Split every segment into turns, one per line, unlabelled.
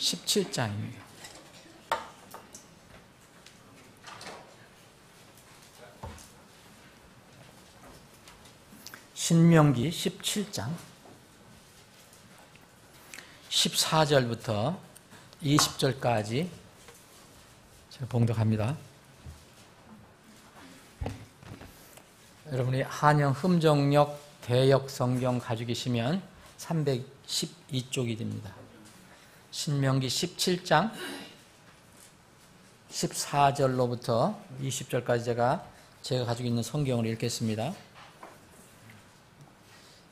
17장입니다. 신명기 17장 14절부터 20절까지 제가 봉독합니다. 여러분이 한영 흠정역 대역 성경 가지고 계시면 312쪽이 됩니다. 신명기 17장 14절로부터 20절까지 제가 가지고 있는 성경을 읽겠습니다.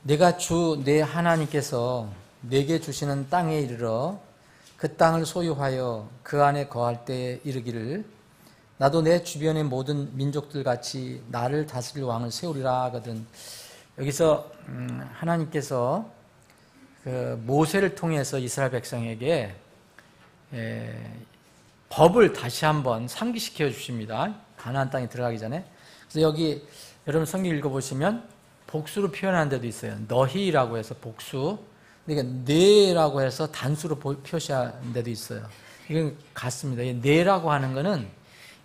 내가 주 내 하나님께서 내게 주시는 땅에 이르러 그 땅을 소유하여 그 안에 거할 때에 이르기를 나도 내 주변의 모든 민족들 같이 나를 다스릴 왕을 세우리라 하거든. 여기서 하나님께서 그 모세를 통해서 이스라엘 백성에게 법을 다시 한번 상기시켜 주십니다. 가나안 땅에 들어가기 전에. 그래서 여기 여러분 성경 읽어보시면 복수로 표현한 데도 있어요. 너희라고 해서 복수, 그러니까 네라고 해서 단수로 표시한 데도 있어요. 이건 같습니다. 네라고 하는 거는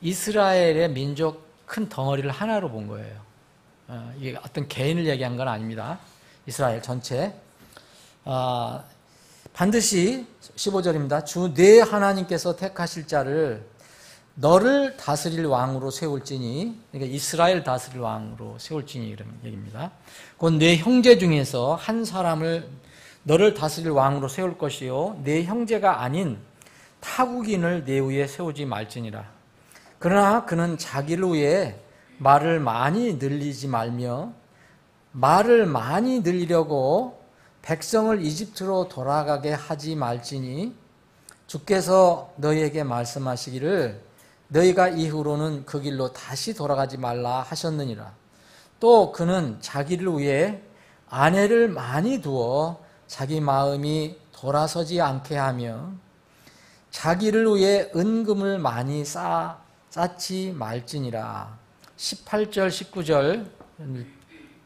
이스라엘의 민족 큰 덩어리를 하나로 본 거예요. 이게 어떤 개인을 얘기한 건 아닙니다. 이스라엘 전체. 반드시 15절입니다. 주 내 하나님께서 택하실 자를 너를 다스릴 왕으로 세울지니, 그러니까 이스라엘 다스릴 왕으로 세울지니 이런 얘기입니다. 곧 내 형제 중에서 한 사람을 너를 다스릴 왕으로 세울 것이요 내 형제가 아닌 타국인을 내 위에 세우지 말지니라. 그러나 그는 자기를 위해 말을 많이 늘리지 말며 말을 많이 늘리려고 백성을 이집트로 돌아가게 하지 말지니 주께서 너희에게 말씀하시기를 너희가 이후로는 그 길로 다시 돌아가지 말라 하셨느니라. 또 그는 자기를 위해 아내를 많이 두어 자기 마음이 돌아서지 않게 하며 자기를 위해 은금을 많이 쌓지 말지니라. 18절 19절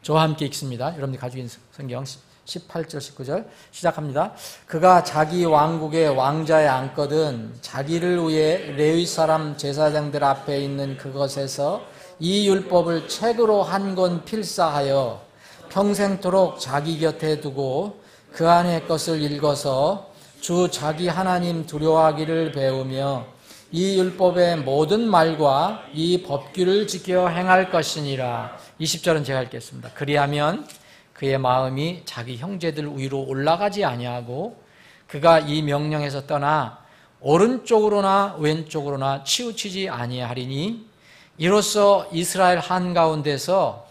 저와 함께 읽습니다. 여러분들 가지고 있는 성경 18절 19절 시작합니다. 그가 자기 왕국의 왕자에 앉거든 자기를 위해 레위 사람 제사장들 앞에 있는 그것에서 이 율법을 책으로 한 권 필사하여 평생토록 자기 곁에 두고 그 안의 것을 읽어서 주 자기 하나님 두려워하기를 배우며 이 율법의 모든 말과 이 법규를 지켜 행할 것이니라. 20절은 제가 읽겠습니다. 그리하면 그의 마음이 자기 형제들 위로 올라가지 아니하고 그가 이 명령에서 떠나 오른쪽으로나 왼쪽으로나 치우치지 아니하리니 이로써 이스라엘 한가운데서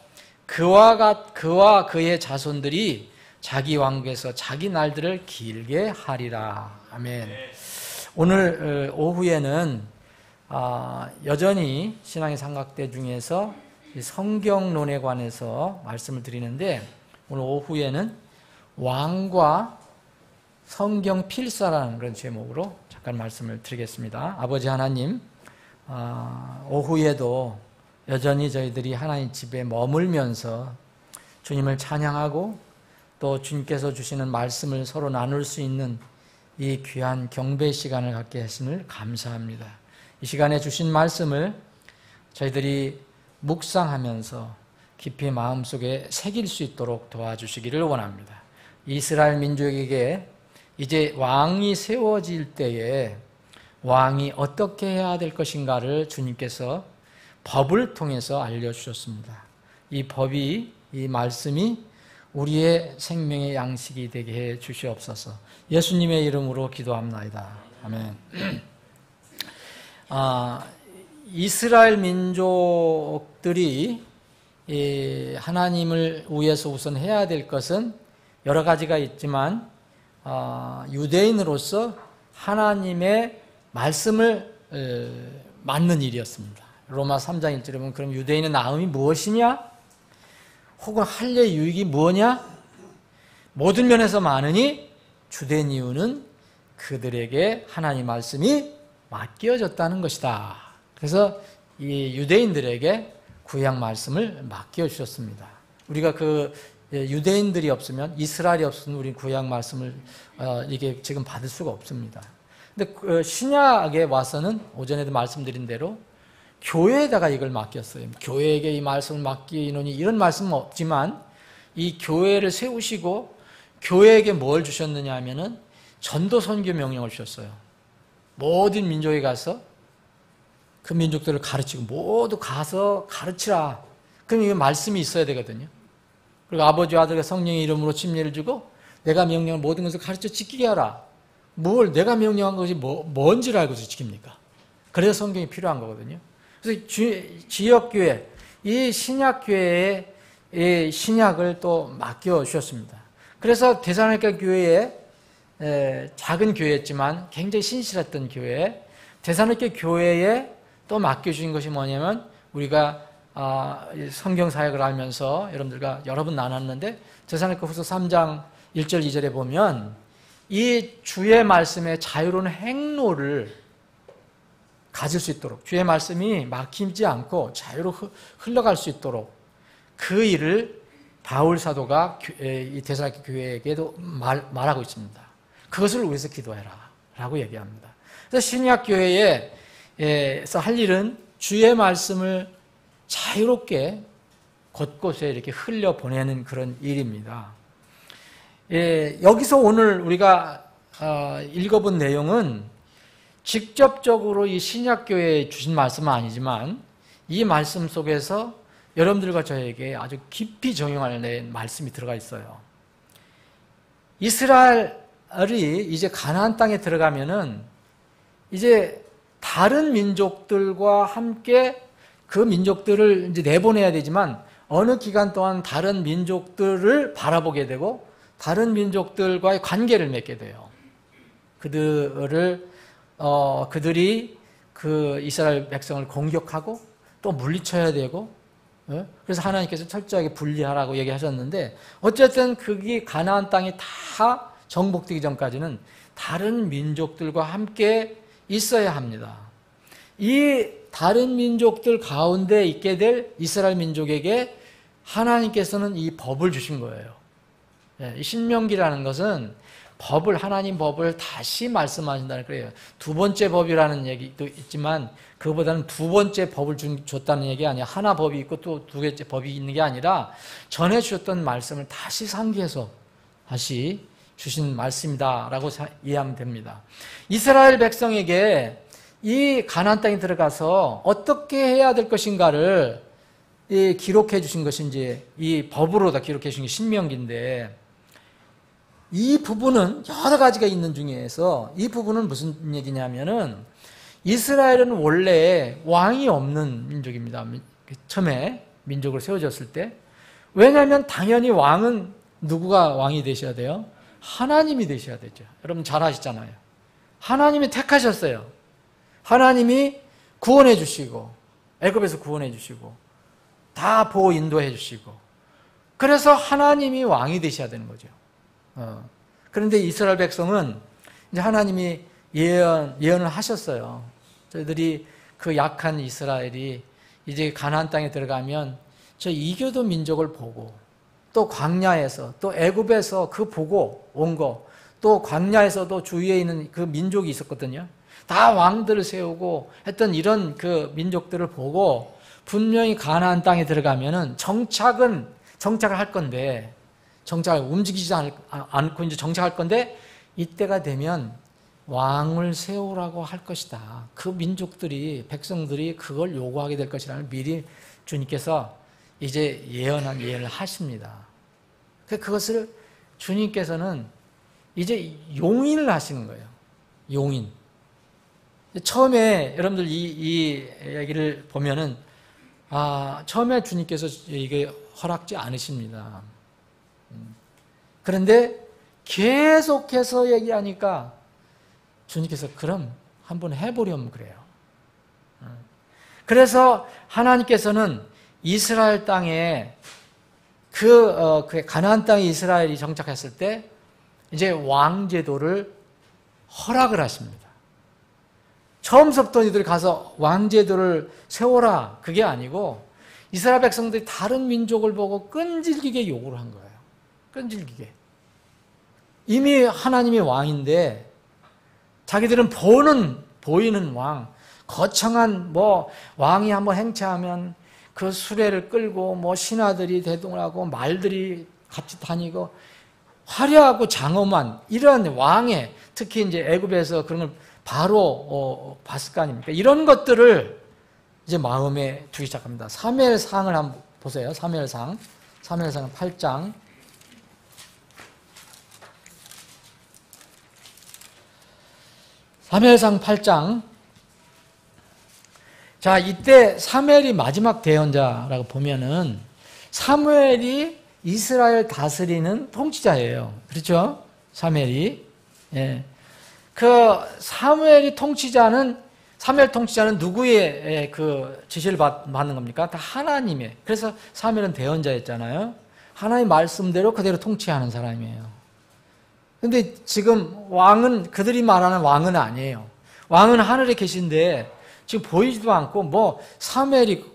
그와 그의 자손들이 자기 왕국에서 자기 날들을 길게 하리라. 아멘. 오늘 오후에는 여전히 신앙의 삼각대 중에서 성경론에 관해서 말씀을 드리는데 오늘 오후에는 왕과 성경 필사라는 그런 제목으로 잠깐 말씀을 드리겠습니다. 아버지 하나님, 오후에도 여전히 저희들이 하나님 집에 머물면서 주님을 찬양하고 또 주님께서 주시는 말씀을 서로 나눌 수 있는 이 귀한 경배 시간을 갖게 하심을 감사합니다. 이 시간에 주신 말씀을 저희들이 묵상하면서 깊이 마음속에 새길 수 있도록 도와주시기를 원합니다. 이스라엘 민족에게 이제 왕이 세워질 때에 왕이 어떻게 해야 될 것인가를 주님께서 법을 통해서 알려주셨습니다. 이 법이, 이 말씀이 우리의 생명의 양식이 되게 해 주시옵소서. 예수님의 이름으로 기도합나이다. 아멘. 이스라엘 민족들이 하나님을 위해서 우선 해야 될 것은 여러 가지가 있지만 유대인으로서 하나님의 말씀을 맡는 일이었습니다. 로마 3장 1절에 보면 그럼 유대인의 나음이 무엇이냐? 혹은 할례 유익이 무엇이냐? 모든 면에서 많으니 주된 이유는 그들에게 하나님 말씀이 맡겨졌다는 것이다. 그래서 이 유대인들에게 구약 말씀을 맡겨주셨습니다. 우리가 그 유대인들이 없으면, 이스라엘이 없으면 우리 구약 말씀을 이게 지금 받을 수가 없습니다. 근데 신약에 와서는 오전에도 말씀드린 대로 교회에다가 이걸 맡겼어요. 교회에게 이 말씀을 맡기노니 이런 말씀은 없지만 이 교회를 세우시고 교회에게 뭘 주셨느냐 하면은 전도 선교 명령을 주셨어요. 모든 민족에 가서 그 민족들을 가르치고 모두 가서 가르치라. 그럼 이게 말씀이 있어야 되거든요. 그리고 아버지와 아들과 성령의 이름으로 침례를 주고 내가 명령한 모든 것을 가르쳐 지키게 하라. 뭘 내가 명령한 것이 뭔지를 알고서 지킵니까? 그래서 성경이 필요한 거거든요. 그래서 지역교회, 이 신약교회에 이 신약을 또 맡겨주셨습니다. 그래서 데살로니가 교회에 작은 교회였지만 굉장히 신실했던 교회, 데살로니가 교회에 또 맡겨주신 것이 뭐냐면 우리가 성경 사역을 하면서 여러분들과 여러 번 나눴는데 데살로니가 후서 3장 1절 2절에 보면 이 주의 말씀의 자유로운 행로를 가질 수 있도록 주의 말씀이 막히지 않고 자유로 흘러갈 수 있도록 그 일을 바울 사도가 이 데살로니가 교회에게도 말하고 있습니다. 그것을 위해서 기도해라 라고 얘기합니다. 그래서 신약 교회에서 할 일은 주의 말씀을 자유롭게 곳곳에 이렇게 흘려보내는 그런 일입니다. 여기서 오늘 우리가 읽어본 내용은 직접적으로 이 신약교회에 주신 말씀은 아니지만 이 말씀 속에서 여러분들과 저에게 아주 깊이 적용할 말씀이 들어가 있어요. 이스라엘이 이제 가나안 땅에 들어가면은 이제 다른 민족들과 함께 그 민족들을 이제 내보내야 되지만 어느 기간 동안 다른 민족들을 바라보게 되고 다른 민족들과의 관계를 맺게 돼요. 그들이 그 이스라엘 백성을 공격하고 또 물리쳐야 되고, 그래서 하나님께서 철저하게 분리하라고 얘기하셨는데 어쨌든 그게 가나안 땅이 다 정복되기 전까지는 다른 민족들과 함께 있어야 합니다. 이 다른 민족들 가운데 있게 될 이스라엘 민족에게 하나님께서는 이 법을 주신 거예요. 이 신명기라는 것은 하나님 법을 다시 말씀하신다는 거예요. 두 번째 법이라는 얘기도 있지만 그보다는 두 번째 법을 줬다는 얘기 아니야. 하나 법이 있고 또 두 개째 법이 있는 게 아니라 전에 주셨던 말씀을 다시 상기해서 다시 주신 말씀이다라고 이해하면 됩니다. 이스라엘 백성에게 이 가나안 땅에 들어가서 어떻게 해야 될 것인가를 기록해 주신 것인지 이 법으로 다 기록해 주신 게 신명기인데 이 부분은 여러 가지가 있는 중에서 이 부분은 무슨 얘기냐면은 이스라엘은 원래 왕이 없는 민족입니다. 처음에 민족으로 세워졌을 때. 왜냐하면 당연히 왕은 누구가 왕이 되셔야 돼요? 하나님이 되셔야 되죠. 여러분 잘 아시잖아요. 하나님이 택하셨어요. 하나님이 구원해 주시고 애굽에서 구원해 주시고 다 보호 인도해 주시고 그래서 하나님이 왕이 되셔야 되는 거죠. 그런데 이스라엘 백성은 이제 하나님이 예언을 하셨어요. 저희들이 그 약한 이스라엘이 이제 가나안 땅에 들어가면 저 이교도 민족을 보고 또 광야에서 또 애굽에서 그 보고 온 거 또 광야에서도 주위에 있는 그 민족이 있었거든요. 다 왕들을 세우고 했던 이런 그 민족들을 보고 분명히 가나안 땅에 들어가면은 정착을 할 건데 정착을 움직이지 않고 이제 정착할 건데 이때가 되면 왕을 세우라고 할 것이다. 그 민족들이 백성들이 그걸 요구하게 될 것이라는 미리 주님께서 이제 예언을 하십니다. 그것을 주님께서는 이제 용인을 하시는 거예요. 용인. 처음에 여러분들 이 얘기를 보면은 처음에 주님께서 이게 허락지 않으십니다. 그런데 계속해서 얘기하니까 주님께서 그럼 한번 해보려면 그래요. 그래서 하나님께서는 이스라엘 땅에 그 가나안 땅에 이스라엘이 정착했을 때 이제 왕제도를 허락을 하십니다. 처음부터 이들이 가서 왕제도를 세워라 그게 아니고 이스라엘 백성들이 다른 민족을 보고 끈질기게 요구를 한 거예요. 끈질기게. 이미 하나님이 왕인데 자기들은 보이는 왕, 거창한 왕이 한번 행차하면 그 수레를 끌고 신하들이 대동하고 말들이 같이 다니고 화려하고 장엄한 이런 왕의, 특히 이제 애굽에서 그런 걸 바로 봤을 거 아닙니까? 이런 것들을 이제 마음에 두기 시작합니다. 사무엘상을 한번 보세요. 사무엘상 8장. 사무엘상 8장. 자, 이때 사무엘이 마지막 대언자라고 보면은 사무엘이 이스라엘 다스리는 통치자예요. 그렇죠? 사무엘이. 예. 그 사무엘 통치자는 누구의 그 지시를 받는 겁니까? 다 하나님의. 그래서 사무엘은 대언자였잖아요. 하나님 말씀대로 그대로 통치하는 사람이에요. 근데 지금 그들이 말하는 왕은 아니에요. 왕은 하늘에 계신데 지금 보이지도 않고 사무엘이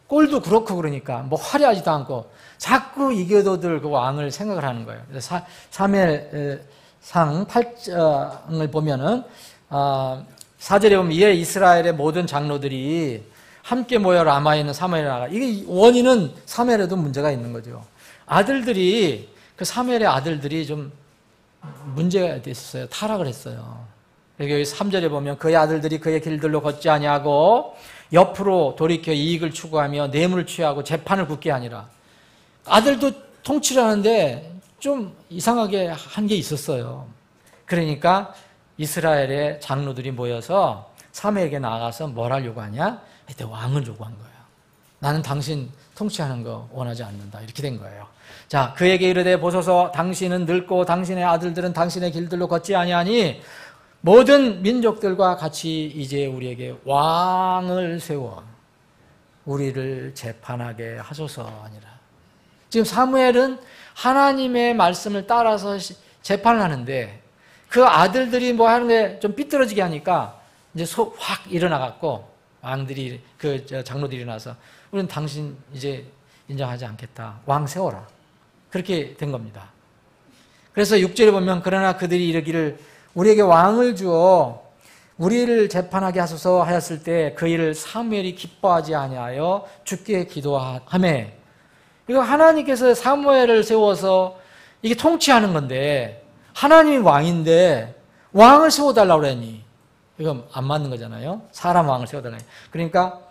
꼴도 그렇고 그러니까 화려하지도 않고 자꾸 이교도들 그 왕을 생각을 하는 거예요. 그래서 사무엘상 8장을 보면은 4절에 보면 이에 이스라엘의 모든 장로들이 함께 모여 라마에 있는 사무엘에 나가. 이게 원인은 사무엘에도 문제가 있는 거죠. 그 사무엘의 아들들이 좀 문제가 됐어요. 타락을 했어요. 여기 3절에 보면 그의 아들들이 그의 길들로 걷지 아니하고 옆으로 돌이켜 이익을 추구하며 뇌물을 취하고 재판을 굳게 하니라. 아들도 통치를 하는데 좀 이상하게 한 게 있었어요. 그러니까 이스라엘의 장로들이 모여서 사무엘에게 나가서 뭘 하려고 하냐? 그때 왕을 요구한 거예요. 나는 당신 통치하는 거 원하지 않는다. 이렇게 된 거예요. 자, 그에게 이르되 보소서 당신은 늙고 당신의 아들들은 당신의 길들로 걷지 아니하니 모든 민족들과 같이 이제 우리에게 왕을 세워 우리를 재판하게 하소서 아니라. 지금 사무엘은 하나님의 말씀을 따라서 재판을 하는데 그 아들들이 하는 게 좀 삐뚤어지게 하니까 이제 확 일어나갖고 왕들이 장로들이 일어나서 우리는 당신 이제 인정하지 않겠다. 왕 세워라. 그렇게 된 겁니다. 그래서 6절에 보면 그러나 그들이 이르기를 우리에게 왕을 주어 우리를 재판하게 하소서 하였을 때 그 일을 사무엘이 기뻐하지 아니하여 주께 기도하매. 이거 하나님께서 사무엘을 세워서 이게 통치하는 건데 하나님이 왕인데 왕을 세워달라고 그러니 이건 안 맞는 거잖아요. 사람 왕을 세워달라니. 그러니까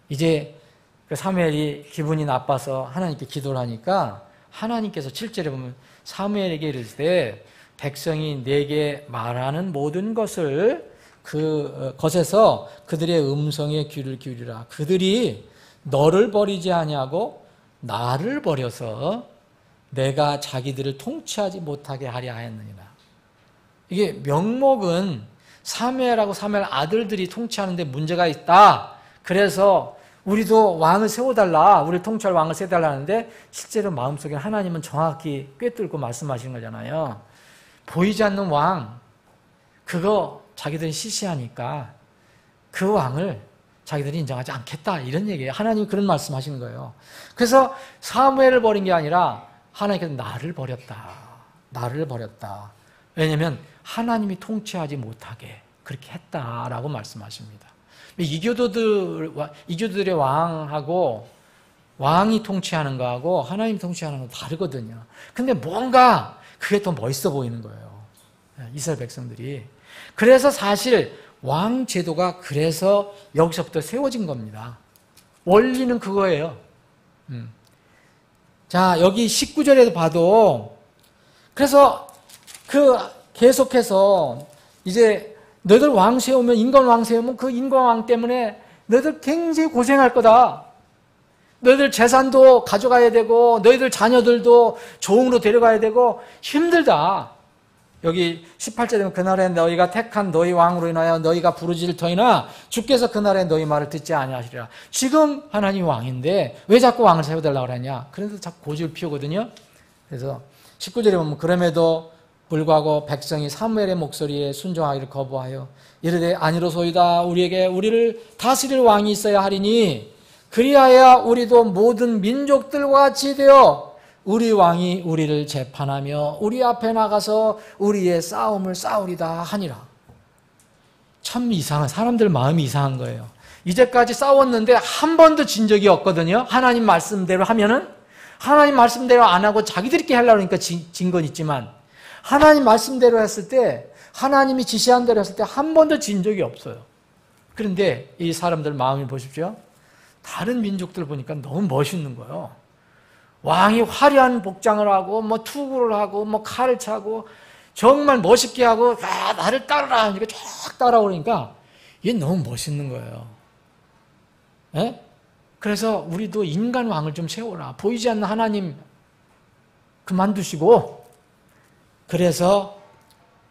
이제 그 사무엘이 기분이 나빠서 하나님께 기도를 하니까 하나님께서 7절에 보면 사무엘에게 이르시되 백성이 내게 말하는 모든 것을 것에서 그들의 음성에 귀를 기울이라. 그들이 너를 버리지 아니하고 나를 버려서 내가 자기들을 통치하지 못하게 하려 하였느니라. 이게 명목은 사무엘하고 사무엘 아들들이 통치하는데 문제가 있다. 그래서 우리도 왕을 세워달라. 우리를 통치할 왕을 세워달라 하는데 실제로 마음속에 하나님은 정확히 꿰뚫고 말씀하시는 거잖아요. 보이지 않는 왕, 그거 자기들이 시시하니까 그 왕을 자기들이 인정하지 않겠다. 이런 얘기예요. 하나님이 그런 말씀하시는 거예요. 그래서 사무엘을 버린 게 아니라 하나님께서 나를 버렸다. 나를 버렸다. 왜냐하면 하나님이 통치하지 못하게 그렇게 했다라고 말씀하십니다. 이교도들의 왕하고 왕이 통치하는 거하고 하나님이 통치하는 건 다르거든요. 근데 뭔가 그게 더 멋있어 보이는 거예요. 이스라엘 백성들이. 그래서 사실 왕 제도가 그래서 여기서부터 세워진 겁니다. 원리는 그거예요. 자, 여기 19절에도 봐도 그래서 계속해서 이제 너희들 왕 세우면 인간 왕 세우면 그 인간 왕 때문에 너희들 굉장히 고생할 거다. 너희들 재산도 가져가야 되고 너희들 자녀들도 종으로 데려가야 되고 힘들다. 여기 18절에 보면 그날에 너희가 택한 너희 왕으로 인하여 너희가 부르짖을 터이나 주께서 그날에 너희 말을 듣지 아니하시리라. 지금 하나님이 왕인데 왜 자꾸 왕을 세워달라고 그러냐. 그래서 자꾸 고집을 피우거든요. 그래서 19절에 보면 그럼에도 불구하고 백성이 사무엘의 목소리에 순종하기를 거부하여 이르되 아니로소이다. 우리를 다스릴 왕이 있어야 하리니 그리하여 우리도 모든 민족들과 같이 되어 우리 왕이 우리를 재판하며 우리 앞에 나가서 우리의 싸움을 싸우리다 하니라. 참 이상한, 사람들 마음이 이상한 거예요. 이제까지 싸웠는데 한 번도 진 적이 없거든요. 하나님 말씀대로 하면은, 하나님 말씀대로 안 하고 자기들끼리 하려고 하니까 진 건 있지만, 하나님 말씀대로 했을 때, 하나님이 지시한 대로 했을 때 한 번도 진 적이 없어요. 그런데 이 사람들 마음을 보십시오. 다른 민족들 보니까 너무 멋있는 거예요. 왕이 화려한 복장을 하고, 뭐 투구를 하고, 뭐 칼을 차고, 정말 멋있게 하고, 나를 따르라 하니까 쫙 따라오니까, 얘 너무 멋있는 거예요. 예? 그래서 우리도 인간 왕을 좀 세워라. 보이지 않는 하나님 그만두시고, 그래서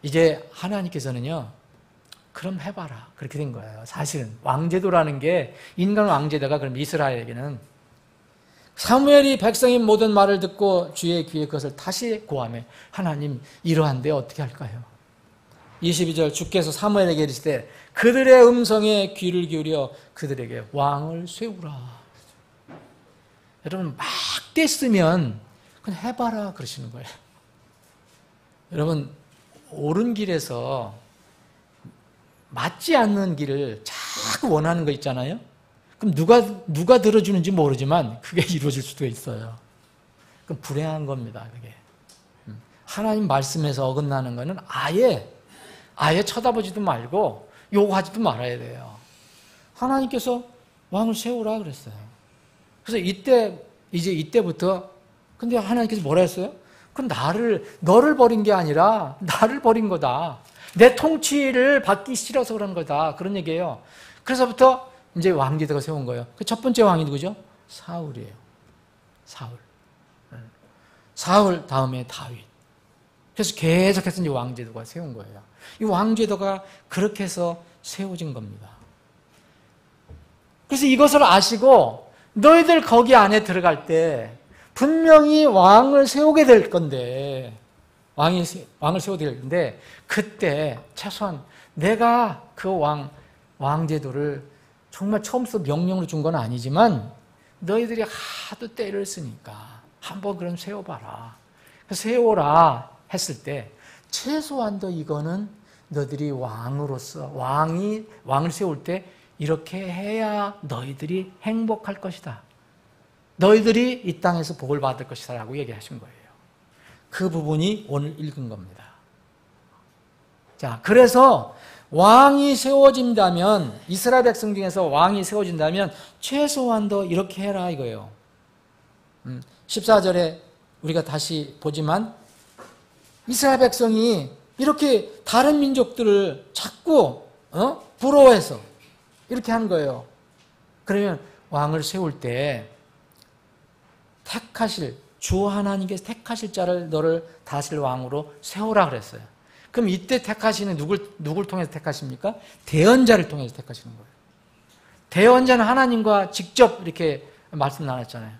이제 하나님께서는요, 그럼 해봐라. 그렇게 된 거예요. 사실은 왕제도라는 게, 인간 왕제도가 그럼 이스라엘에게는, 사무엘이 백성의 모든 말을 듣고 주의 귀에 그것을 다시 고하매, 하나님 이러한데 어떻게 할까요? 22절, 주께서 사무엘에게 이르시되 그들의 음성에 귀를 기울여 그들에게 왕을 세우라. 여러분, 막 뗐으면 그냥 해봐라 그러시는 거예요. 여러분, 옳은 길에서 맞지 않는 길을 자꾸 원하는 거 있잖아요. 그럼 누가 들어주는지 모르지만 그게 이루어질 수도 있어요. 그럼 불행한 겁니다. 그게 하나님 말씀에서 어긋나는 거는 아예 쳐다보지도 말고 요구하지도 말아야 돼요. 하나님께서 왕을 세우라 그랬어요. 그래서 이때부터 근데 하나님께서 뭐라 했어요? 그건 너를 버린 게 아니라 나를 버린 거다. 내 통치를 받기 싫어서 그런 거다. 그런 얘기예요. 그래서부터 이제 왕제도가 세운 거예요. 그 첫 번째 왕이 누구죠? 사울이에요. 사울 다음에 다윗. 그래서 계속해서 이제 왕제도가 세운 거예요. 이 왕제도가 그렇게 해서 세워진 겁니다. 그래서 이것을 아시고 너희들 거기 안에 들어갈 때 분명히 왕을 세우게 될 건데, 왕을 세우게 될 건데, 그때 최소한 내가 그 왕제도를 정말 처음부터 명령으로 준 건 아니지만 너희들이 하도 때를 쓰니까 한번 그럼 세워봐라. 세워라 했을 때 최소한도 이거는 너희들이 왕으로서 왕을 세울 때 이렇게 해야 너희들이 행복할 것이다. 너희들이 이 땅에서 복을 받을 것이다 라고 얘기하신 거예요. 그 부분이 오늘 읽은 겁니다. 자, 그래서 왕이 세워진다면, 이스라엘 백성 중에서 왕이 세워진다면 최소한도 이렇게 해라 이거예요. 14절에 우리가 다시 보지만 이스라엘 백성이 이렇게 다른 민족들을 자꾸 부러워해서 이렇게 하는 거예요. 그러면 왕을 세울 때 주 하나님께서 택하실 자를 너를 다스릴 왕으로 세우라 그랬어요. 그럼 이때 택하시는 누굴 통해서 택하십니까? 대언자를 통해서 택하시는 거예요. 대언자는 하나님과 직접 이렇게 말씀 나눴잖아요.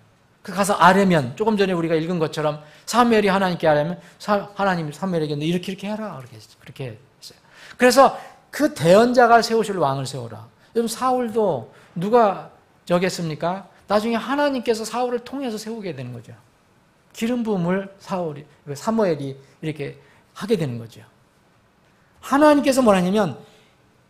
그 가서 아뢰면, 조금 전에 우리가 읽은 것처럼 사무엘이 하나님께 아뢰면 하나님이 사무엘에게 이렇게 해라 그렇게 했어요. 그래서 그 대언자가 세우실 왕을 세우라. 여러분, 사울도 누가 정했습니까? 나중에 하나님께서 사울을 통해서 세우게 되는 거죠. 기름 부음을 사무엘이 이렇게 하게 되는 거죠. 하나님께서 뭐라냐면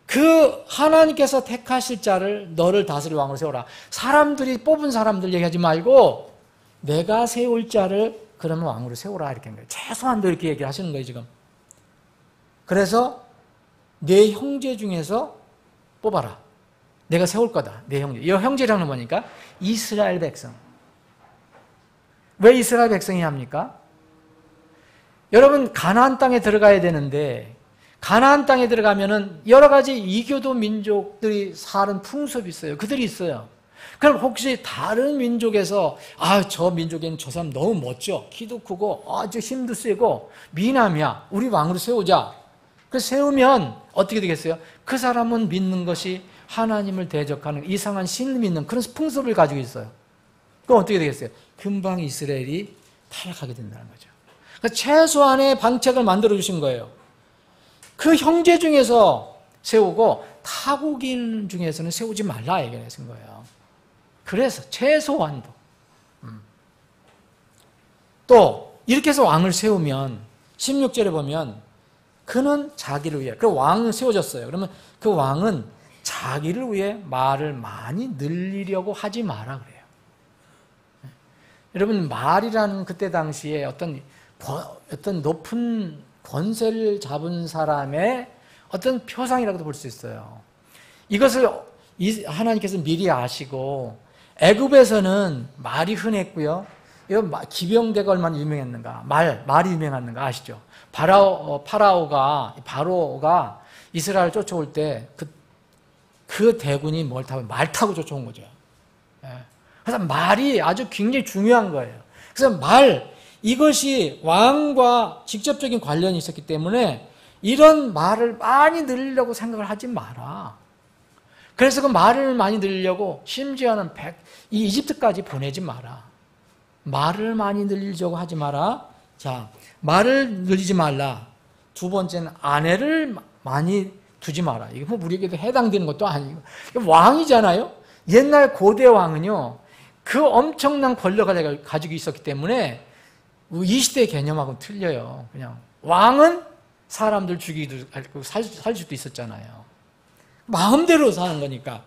그 하나님께서 택하실 자를 너를 다스릴 왕으로 세워라. 사람들이 뽑은 사람들 얘기하지 말고 내가 세울 자를 그러면 왕으로 세우라 이렇게 한 거예요. 최소한도 이렇게 얘기를 하시는 거예요 지금. 그래서 내 형제 중에서 뽑아라. 내가 세울 거다. 내 형제. 이 형제라는 건 뭐니까? 이스라엘 백성. 왜 이스라엘 백성이 합니까? 여러분, 가나안 땅에 들어가야 되는데 가나안 땅에 들어가면은 여러 가지 이교도 민족들이 사는 풍습이 있어요. 그들이 있어요. 그럼 혹시 다른 민족에서 저 민족에는 저 사람 너무 멋져. 키도 크고 아주 힘도 세고 미남이야. 우리 왕으로 세우자. 그래서 세우면 어떻게 되겠어요? 그 사람은 믿는 것이 하나님을 대적하는 이상한 신을 믿는 그런 풍습을 가지고 있어요. 그럼 어떻게 되겠어요? 금방 이스라엘이 타락하게 된다는 거죠. 그러니까 최소한의 방책을 만들어 주신 거예요. 그 형제 중에서 세우고 타국인 중에서는 세우지 말라 얘기하신 거예요. 그래서 최소한도. 또 이렇게 해서 왕을 세우면 16절에 보면 그는 자기를 위해, 그 왕은 세워졌어요. 그러면 그 왕은 자기를 위해 말을 많이 늘리려고 하지 마라 그래요. 여러분, 말이라는 그때 당시에 어떤 높은 권세를 잡은 사람의 어떤 표상이라고도 볼 수 있어요. 이것을 하나님께서 미리 아시고, 애굽에서는 말이 흔했고요. 기병대가 얼마나 유명했는가. 말이 유명했는가 아시죠? 파라오가 이스라엘을 쫓아올 때 그 대군이 뭘 타고? 말 타고 쫓아온 거죠. 그래서 말이 아주 굉장히 중요한 거예요. 그래서 이것이 왕과 직접적인 관련이 있었기 때문에 이런 말을 많이 늘리려고 생각을 하지 마라. 그래서 그 말을 많이 늘리려고 심지어는 이 이집트까지 보내지 마라. 말을 많이 늘리려고 하지 마라. 자, 말을 늘리지 말라. 두 번째는 아내를 많이 두지 마라. 이거 뭐 우리에게도 해당되는 것도 아니고. 왕이잖아요. 옛날 고대 왕은요, 그 엄청난 권력을 가지고 있었기 때문에 이 시대의 개념하고는 틀려요. 그냥 왕은 사람들 죽이기도 하고 살 수도 있었잖아요. 마음대로 사는 거니까.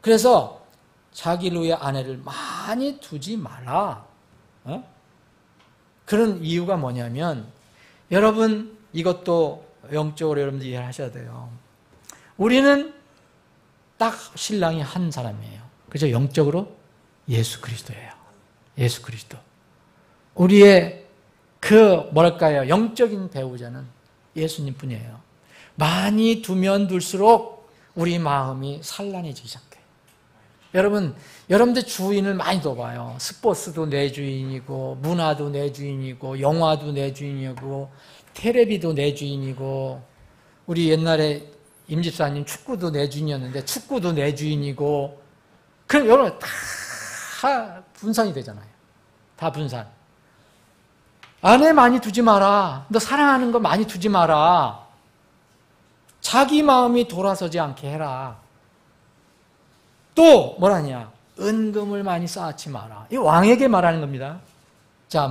그래서 자기를 위해 아내를 많이 두지 마라. 그런 이유가 뭐냐면, 여러분, 이것도 영적으로 여러분들이 이해를 하셔야 돼요. 우리는 딱 신랑이 한 사람이에요. 그죠? 영적으로 예수 그리스도예요. 예수 그리스도. 우리의 영적인 배우자는 예수님 뿐이에요. 많이 두면 둘수록 우리 마음이 산란해지기 시작해요. 여러분들 주인을 많이 둬봐요. 스포츠도 내 주인이고, 문화도 내 주인이고, 영화도 내 주인이고, 텔레비도 내 주인이고, 우리 옛날에 임집사님 축구도 내 주인이었는데 축구도 내 주인이고, 그럼 여러분 다 분산이 되잖아요. 다 분산. 아내 많이 두지 마라. 너 사랑하는 거 많이 두지 마라. 자기 마음이 돌아서지 않게 해라. 또 뭐라냐? 은금을 많이 쌓지 마라. 이 왕에게 말하는 겁니다. 자,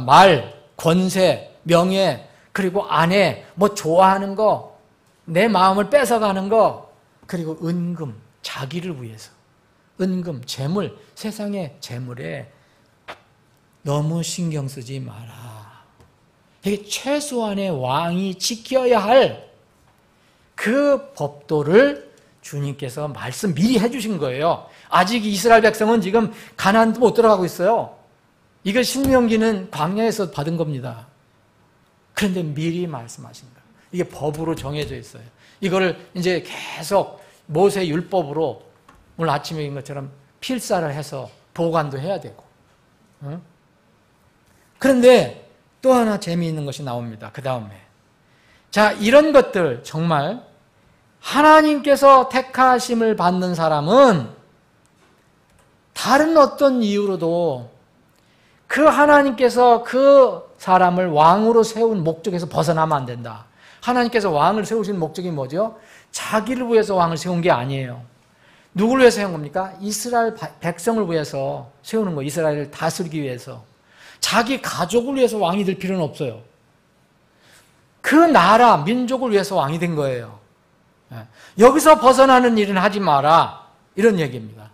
권세, 명예, 그리고 아내, 좋아하는 거, 내 마음을 뺏어가는 거, 그리고 은금, 자기를 위해서. 은금, 재물, 세상의 재물에 너무 신경 쓰지 마라. 이게 최소한의 왕이 지켜야 할 그 법도를 주님께서 미리 해주신 거예요. 아직 이스라엘 백성은 지금 가나안도 못 들어가고 있어요. 이거 신명기는 광야에서 받은 겁니다. 그런데 미리 말씀하신 거예요. 이게 법으로 정해져 있어요. 이거를 이제 계속 모세 율법으로 오늘 아침에 읽은 것처럼 필사를 해서 보관도 해야 되고. 그런데 또 하나 재미있는 것이 나옵니다. 그 다음에. 자, 이런 것들 정말 하나님께서 택하심을 받는 사람은 다른 어떤 이유로도 그 하나님께서 그 사람을 왕으로 세운 목적에서 벗어나면 안 된다. 하나님께서 왕을 세우신 목적이 뭐죠? 자기를 위해서 왕을 세운 게 아니에요. 누구를 위해서 세운 겁니까? 이스라엘 백성을 위해서 세우는 거예요. 이스라엘을 다스리기 위해서. 자기 가족을 위해서 왕이 될 필요는 없어요. 그 나라, 민족을 위해서 왕이 된 거예요. 여기서 벗어나는 일은 하지 마라. 이런 얘기입니다.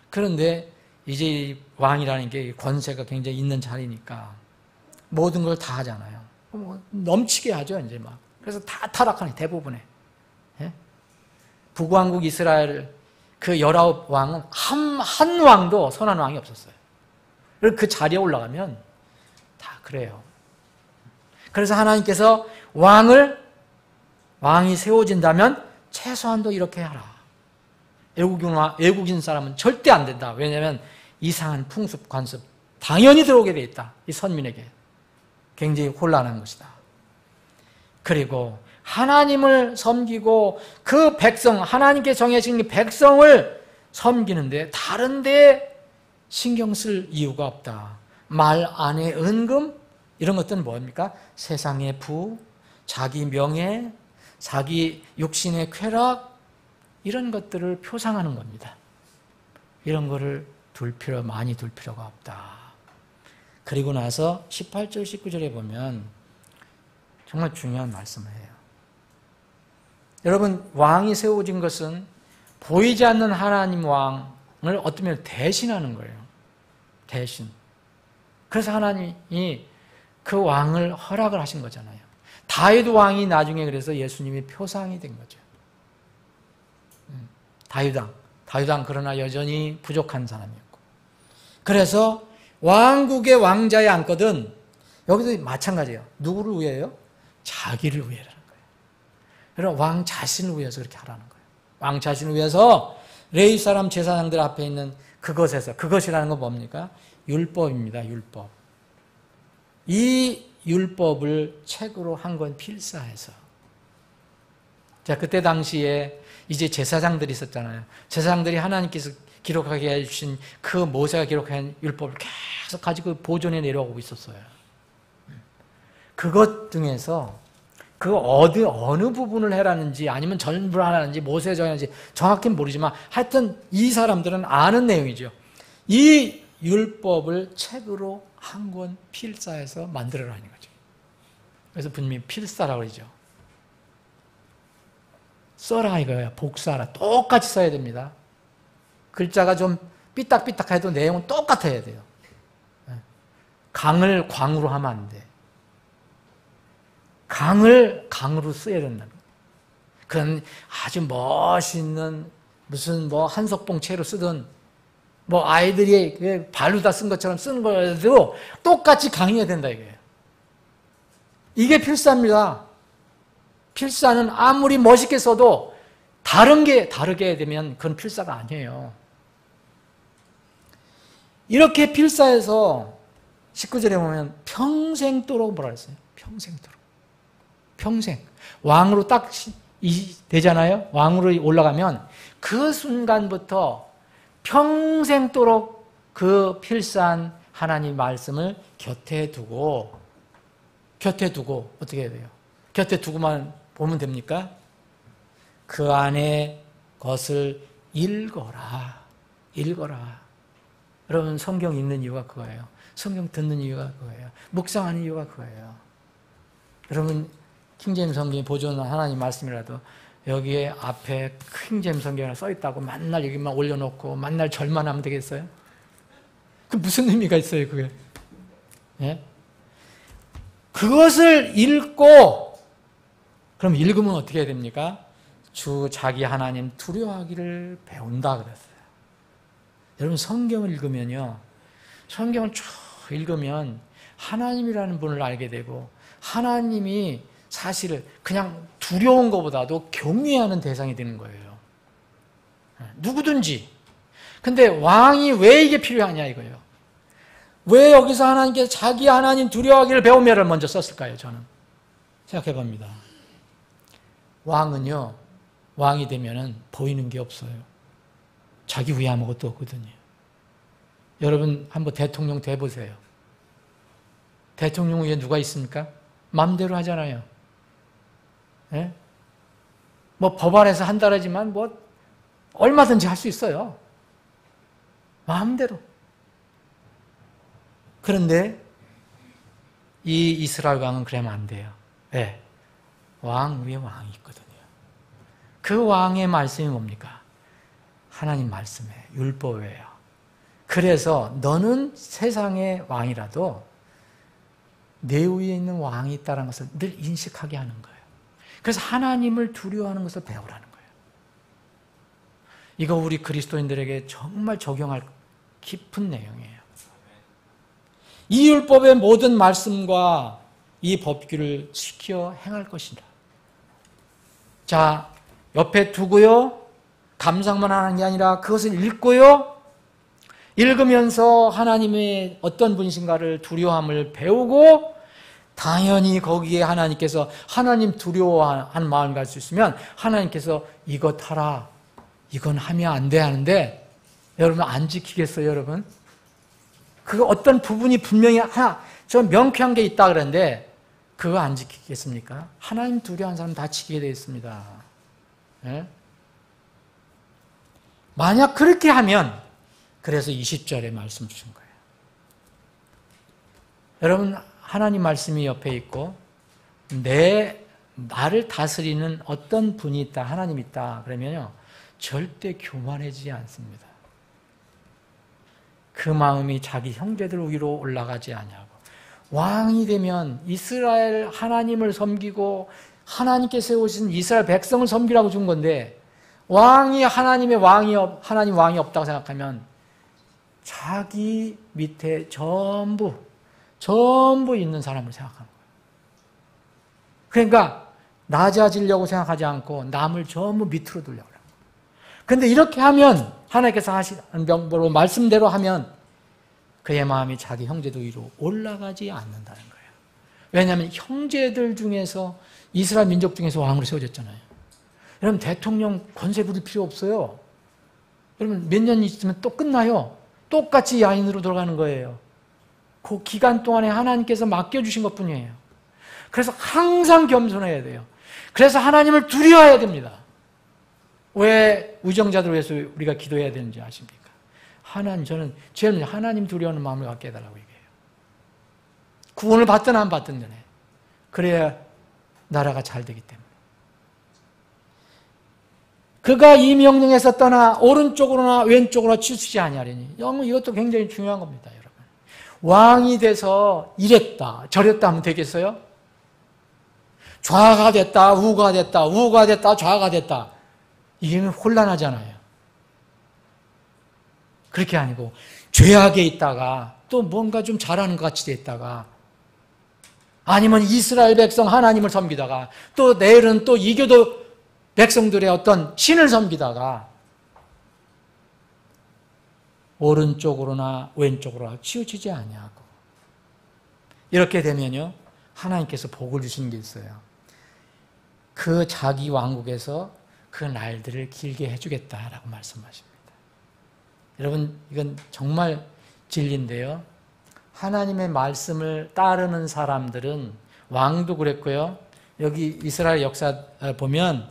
그런데 이제 왕이라는 게 권세가 굉장히 있는 자리니까 모든 걸 다 하잖아요. 넘치게 하죠, 이제 막. 그래서 다 타락하는 대부분에. 북왕국 이스라엘 그 19왕은 한 왕도 선한 왕이 없었어요. 그 자리에 올라가면 다 그래요. 그래서 하나님께서 왕이 세워진다면 최소한도 이렇게 하라. 외국인 사람은 절대 안 된다. 왜냐하면 이상한 풍습, 관습 당연히 들어오게 돼 있다. 이 선민에게. 굉장히 혼란한 것이다. 그리고 하나님을 섬기고 그 백성, 하나님께 정해진 백성을 섬기는데 다른 데 신경 쓸 이유가 없다. 말, 아내, 은금 이런 것들은 뭡니까? 세상의 부, 자기 명예, 자기 육신의 쾌락 이런 것들을 표상하는 겁니다. 이런 거를 많이 둘 필요가 없다. 그리고 나서 18절, 19절에 보면 정말 중요한 말씀을 해요. 여러분, 왕이 세워진 것은 보이지 않는 하나님 왕을 어떤 면에 대신하는 거예요. 대신. 그래서 하나님이 그 왕을 허락을 하신 거잖아요. 다윗 왕이 나중에 그래서 예수님의 표상이 된 거죠. 다윗 왕 그러나 여전히 부족한 사람이었고. 그래서 왕국의 왕자에 앉거든 여기도 마찬가지예요. 누구를 위해요? 자기를 위해라는 거예요. 그럼 왕 자신을 위해서 그렇게 하라는 거예요. 왕 자신을 위해서 레위 사람 제사장들 앞에 있는 그것이라는 건 뭡니까? 율법입니다. 율법. 이 율법을 책으로 한 권 필사해서. 자, 그때 당시에 이제 제사장들이 있었잖아요. 제사장들이 하나님께서 기록하게 해주신 그 모세가 기록한 율법을 계속 가지고 보존해 내려오고 있었어요. 그것 중에서 그 어느 부분을 해라는지 아니면 전부를 하라는지 모세가 정하는지 정확히는 모르지만 하여튼 이 사람들은 아는 내용이죠. 이 율법을 책으로 한 권 필사해서 만들어라는 거죠. 그래서 분명히 필사라고 그러죠. 써라 이거예요. 복사하라. 똑같이 써야 됩니다. 글자가 좀 삐딱삐딱해도 내용은 똑같아야 돼요. 강을 광으로 하면 안 돼. 강을 강으로 써야 된다는 거예요. 그건 아주 멋있는 무슨 뭐 한석봉 채로 쓰든 뭐 아이들이 발로다 쓴 것처럼 쓰는 거라도 똑같이 강해야 된다 이거예요. 이게 필사입니다. 필사는 아무리 멋있게 써도 다르게 되면 그건 필사가 아니에요. 이렇게 필사해서 19절에 보면 평생도록 뭐라 그랬어요? 평생도록. 평생. 왕으로 딱 되잖아요? 왕으로 올라가면 그 순간부터 평생도록 그 필사한 하나님 말씀을 곁에 두고 어떻게 해야 돼요? 곁에 두고만 보면 됩니까? 그 안에 것을 읽어라. 여러분 성경 읽는 이유가 그거예요. 성경 듣는 이유가 그거예요. 묵상하는 이유가 그거예요. 여러분 킹제임스 성경이 보존한 하나님 말씀이라도 여기에 앞에 킹제임스 성경이 써있다고 맨날 여기만 올려놓고 맨날 절만 하면 되겠어요? 그 무슨 의미가 있어요 그게? 예? 그것을 읽고 그럼 읽으면 어떻게 해야 됩니까? 주 자기 하나님 두려워하기를 배운다 그랬어요. 여러분 성경을 읽으면요. 성경을 쭉 읽으면 하나님이라는 분을 알게 되고 하나님이 사실을 그냥 두려운 것보다도 경외하는 대상이 되는 거예요. 누구든지. 근데 왕이 왜 이게 필요하냐 이거예요. 왜 여기서 하나님께서 자기 하나님 두려워하기를 배우며를 먼저 썼을까요? 저는 생각해 봅니다. 왕은요. 왕이 되면은 보이는 게 없어요. 자기 위에 아무것도 없거든요. 여러분 한번 대통령 돼보세요. 대통령 위에 누가 있습니까? 마음대로 하잖아요. 예? 뭐 법안에서 한다라지만 뭐 얼마든지 할 수 있어요. 마음대로. 그런데 이 이스라엘 왕은 그러면 안 돼요. 네. 왕 위에 왕이 있거든요. 그 왕의 말씀이 뭡니까? 하나님 말씀이에요. 율법이에요. 그래서 너는 세상의 왕이라도 내 위에 있는 왕이 있다는 것을 늘 인식하게 하는 거예요. 그래서 하나님을 두려워하는 것을 배우라는 거예요. 이거 우리 그리스도인들에게 정말 적용할 깊은 내용이에요. 이 율법의 모든 말씀과 이 법규를 지켜 행할 것이다. 자, 옆에 두고요. 감상만 하는 게 아니라 그것을 읽고요. 읽으면서 하나님의 어떤 분이신가를 두려워함을 배우고 당연히 거기에 하나님께서 하나님 두려워하는 마음을 가질 수 있으면 하나님께서 이것 하라. 이건 하면 안 돼 하는데 여러분 안 지키겠어요, 여러분? 그 어떤 부분이 분명히 하나 저 명쾌한 게 있다 그랬는데 그거 안 지키겠습니까? 하나님 두려워하는 사람 다 지키게 되어 있습니다. 예? 만약 그렇게 하면 그래서 20절에 말씀 주신 거예요. 여러분 하나님 말씀이 옆에 있고 내 나를 다스리는 어떤 분이 있다, 하나님이 있다 그러면요 절대 교만해지지 않습니다. 그 마음이 자기 형제들 위로 올라가지 아니하고 왕이 되면 이스라엘 하나님을 섬기고 하나님께 세우신 이스라엘 백성을 섬기라고 준 건데 왕이 하나님 왕이 없다고 생각하면 자기 밑에 전부 있는 사람을 생각하는 거예요. 그러니까 낮아지려고 생각하지 않고 남을 전부 밑으로 두려고 해요. 그런데 이렇게 하면 하나님께서 하시는 명부로 말씀대로 하면 그의 마음이 자기 형제들 위로 올라가지 않는다는 거예요. 왜냐하면 형제들 중에서 이스라엘 민족 중에서 왕으로 세워졌잖아요. 여러분 대통령 권세 부릴 필요 없어요. 여러분 몇 년 있으면 또 끝나요. 똑같이 야인으로 돌아가는 거예요. 그 기간 동안에 하나님께서 맡겨주신 것뿐이에요. 그래서 항상 겸손해야 돼요. 그래서 하나님을 두려워해야 됩니다. 왜 의정자들을 위해서 우리가 기도해야 되는지 아십니까? 저는 제일 하나님 두려워하는 마음을 갖게 해달라고 얘기해요. 구원을 받든 안 받든 간에 그래야 나라가 잘 되기 때문에. 그가 이 명령에서 떠나 오른쪽으로나 왼쪽으로 치우치지 아니하리니. 이것도 굉장히 중요한 겁니다, 여러분. 왕이 돼서 이랬다 저랬다 하면 되겠어요? 좌가 됐다 우가 됐다 우가 됐다 좌가 됐다 이게 혼란하잖아요. 그렇게 아니고 죄악에 있다가 또 뭔가 좀 잘하는 것 같이 됐다가 아니면 이스라엘 백성 하나님을 섬기다가 또 내일은 또 이교도 백성들의 어떤 신을 섬기다가 오른쪽으로나 왼쪽으로나 치우치지 아니하고 이렇게 되면요 하나님께서 복을 주시는 게 있어요. 그 자기 왕국에서 그 날들을 길게 해주겠다라고 말씀하십니다. 여러분 이건 정말 진리인데요. 하나님의 말씀을 따르는 사람들은 왕도 그랬고요. 여기 이스라엘 역사 보면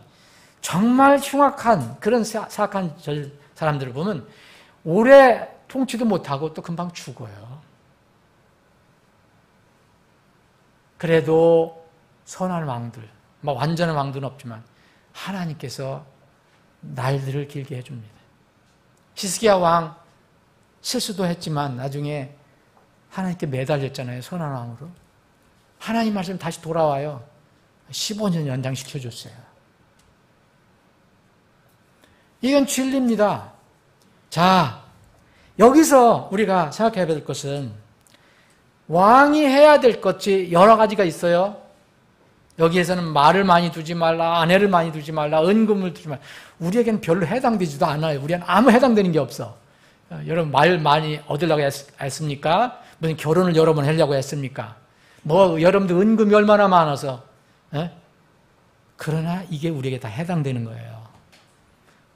정말 흉악한 그런 사악한 사람들을 보면 오래 통치도 못하고 또 금방 죽어요. 그래도 선한 왕들, 완전한 왕들은 없지만 하나님께서 날들을 길게 해줍니다. 히스기야 왕 실수도 했지만 나중에 하나님께 매달렸잖아요. 선한 왕으로. 하나님 말씀 다시 돌아와요. 15년 연장시켜줬어요. 이건 진리입니다. 자, 여기서 우리가 생각해야 될 것은 왕이 해야 될 것이 여러 가지가 있어요. 여기에서는 말을 많이 두지 말라, 아내를 많이 두지 말라, 은금을 두지 말라. 우리에게는 별로 해당되지도 않아요. 우리는 아무 해당되는 게 없어. 여러분 말 많이 얻으려고 했습니까? 무슨 결혼을 여러 번 하려고 했습니까? 여러분들 은금이 얼마나 많아서. 그러나 이게 우리에게 다 해당되는 거예요.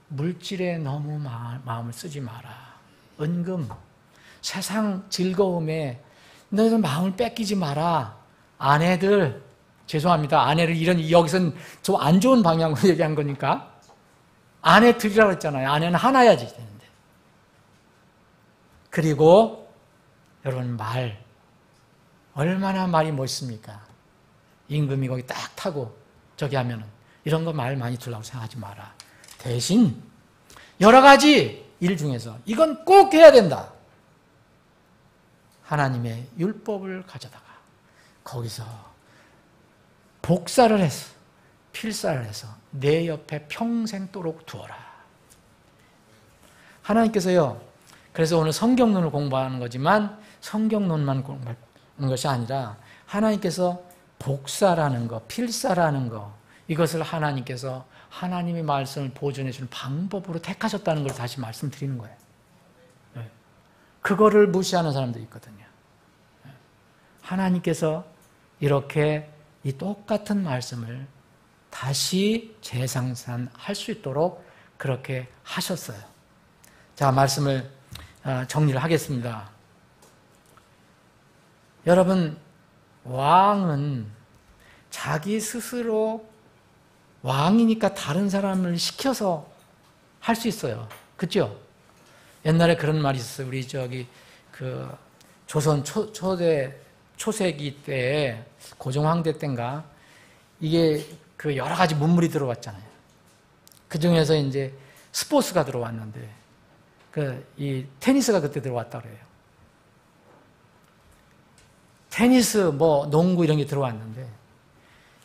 물질에 너무 마음을 쓰지 마라. 은금, 세상 즐거움에 너희들 마음을 뺏기지 마라. 아내들, 죄송합니다. 아내를 여기서는 좀 안 좋은 방향으로 얘기한 거니까. 아내 드리라고 했잖아요. 아내는 하나야지 되는데. 그리고 여러분 말, 얼마나 말이 멋있습니까? 임금이 거기 딱 타고 저기 하면은 이런 거 말 많이 두려고 생각하지 마라. 대신 여러 가지 일 중에서 이건 꼭 해야 된다. 하나님의 율법을 가져다가 거기서 복사를 해서 필사를 해서 내 옆에 평생도록 두어라. 하나님께서요. 그래서 오늘 성경론을 공부하는 거지만 성경론만 공부하는 것이 아니라 하나님께서 복사라는 거, 필사라는 거 이것을 하나님께서 하나님의 말씀을 보존해 주는 방법으로 택하셨다는 걸 다시 말씀드리는 거예요. 그거를 무시하는 사람들이 있거든요. 하나님께서 이렇게 이 똑같은 말씀을 다시 재생산할 수 있도록 그렇게 하셨어요. 자, 말씀을 정리를 하겠습니다. 여러분, 왕은 자기 스스로 왕이니까 다른 사람을 시켜서 할 수 있어요. 그죠? 옛날에 그런 말이 있었어요. 우리 조선 초세기 때에 고종황제 때인가 이게 그 여러 가지 문물이 들어왔잖아요. 그 중에서 이제 스포츠가 들어왔는데, 이 테니스가 그때 들어왔다 그래요. 테니스, 농구 이런 게 들어왔는데,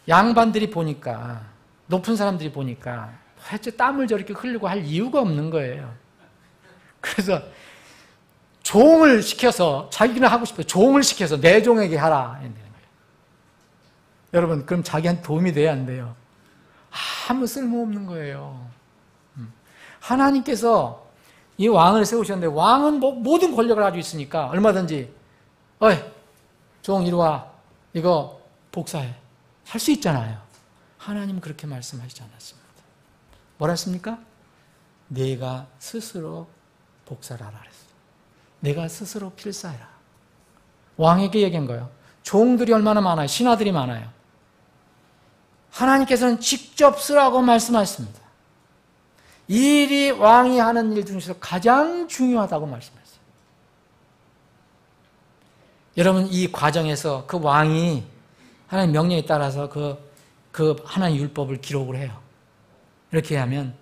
양반들이 보니까, 높은 사람들이 보니까, 도대체 땀을 저렇게 흘리고 할 이유가 없는 거예요. 그래서, 종을 시켜서, 자기는 하고 싶어요. 종을 시켜서 내 종에게 하라. 이러는 거예요. 여러분, 그럼 자기한테 도움이 돼야 안 돼요? 아무 쓸모없는 거예요. 하나님께서 이 왕을 세우셨는데, 왕은 모든 권력을 가지고 있으니까, 얼마든지, 어이, 종 이리 와. 이거 복사해. 할 수 있잖아요. 하나님은 그렇게 말씀하시지 않았습니다. 뭐라 했습니까? 내가 스스로 복사를 하라 그랬어요. 내가 스스로 필사해라. 왕에게 얘기한 거예요. 종들이 얼마나 많아요. 신하들이 많아요. 하나님께서는 직접 쓰라고 말씀하셨습니다. 이 일이 왕이 하는 일 중에서 가장 중요하다고 말씀하셨어요. 여러분, 이 과정에서 그 왕이 하나님 명령에 따라서 그 하나님 율법을 기록을 해요. 이렇게 하면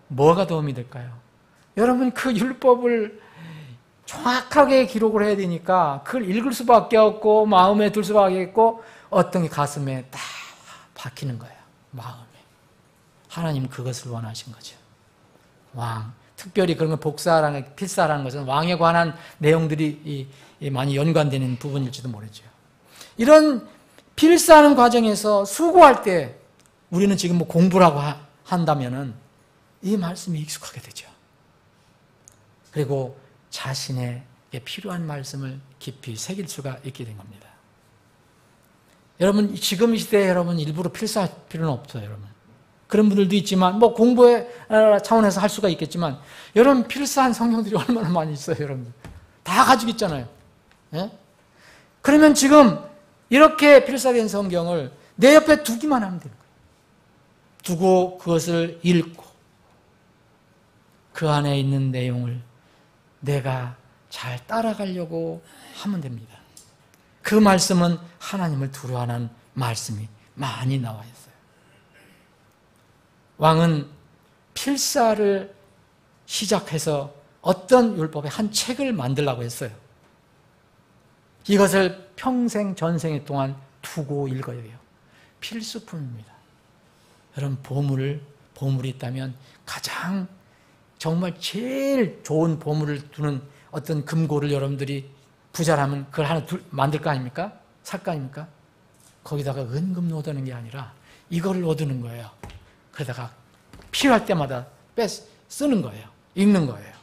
뭐가 도움이 될까요? 여러분, 그 율법을 정확하게 기록을 해야 되니까 그걸 읽을 수밖에 없고 마음에 둘 수밖에 없고 어떤 게 가슴에 딱 박히는 거예요. 마음에. 하나님은 그것을 원하신 거죠. 왕. 특별히 그런 걸 복사라는, 필사라는 것은 왕에 관한 내용들이 많이 연관되는 부분일지도 모르죠. 이런 필사하는 과정에서 수고할 때 우리는 지금 공부라고 한다면은 이 말씀이 익숙하게 되죠. 그리고 자신에게 필요한 말씀을 깊이 새길 수가 있게 된 겁니다. 여러분, 지금 이 시대에 여러분 일부러 필사할 필요는 없어요, 여러분. 그런 분들도 있지만, 공부의 차원에서 할 수가 있겠지만, 여러분, 필사한 성경들이 얼마나 많이 있어요, 여러분. 다 가지고 있잖아요. 예? 그러면 지금 이렇게 필사된 성경을 내 옆에 두기만 하면 되는 거예요. 두고 그것을 읽고, 그 안에 있는 내용을 내가 잘 따라가려고 하면 됩니다. 그 말씀은 하나님을 두려워하는 말씀이 많이 나와 있어요. 왕은 필사를 시작해서 어떤 율법의 한 책을 만들라고 했어요. 이것을 평생 전생에 동안 두고 읽어야 돼요. 필수품입니다. 여러분, 보물이 있다면 가장 정말 제일 좋은 보물을 두는 어떤 금고를 여러분들이 부자라면 그걸 하나 만들 거 아닙니까? 살 거 아닙니까? 거기다가 은금 넣어두는 게 아니라 이거를 넣어두는 거예요. 그러다가 필요할 때마다 쓰는 거예요. 읽는 거예요.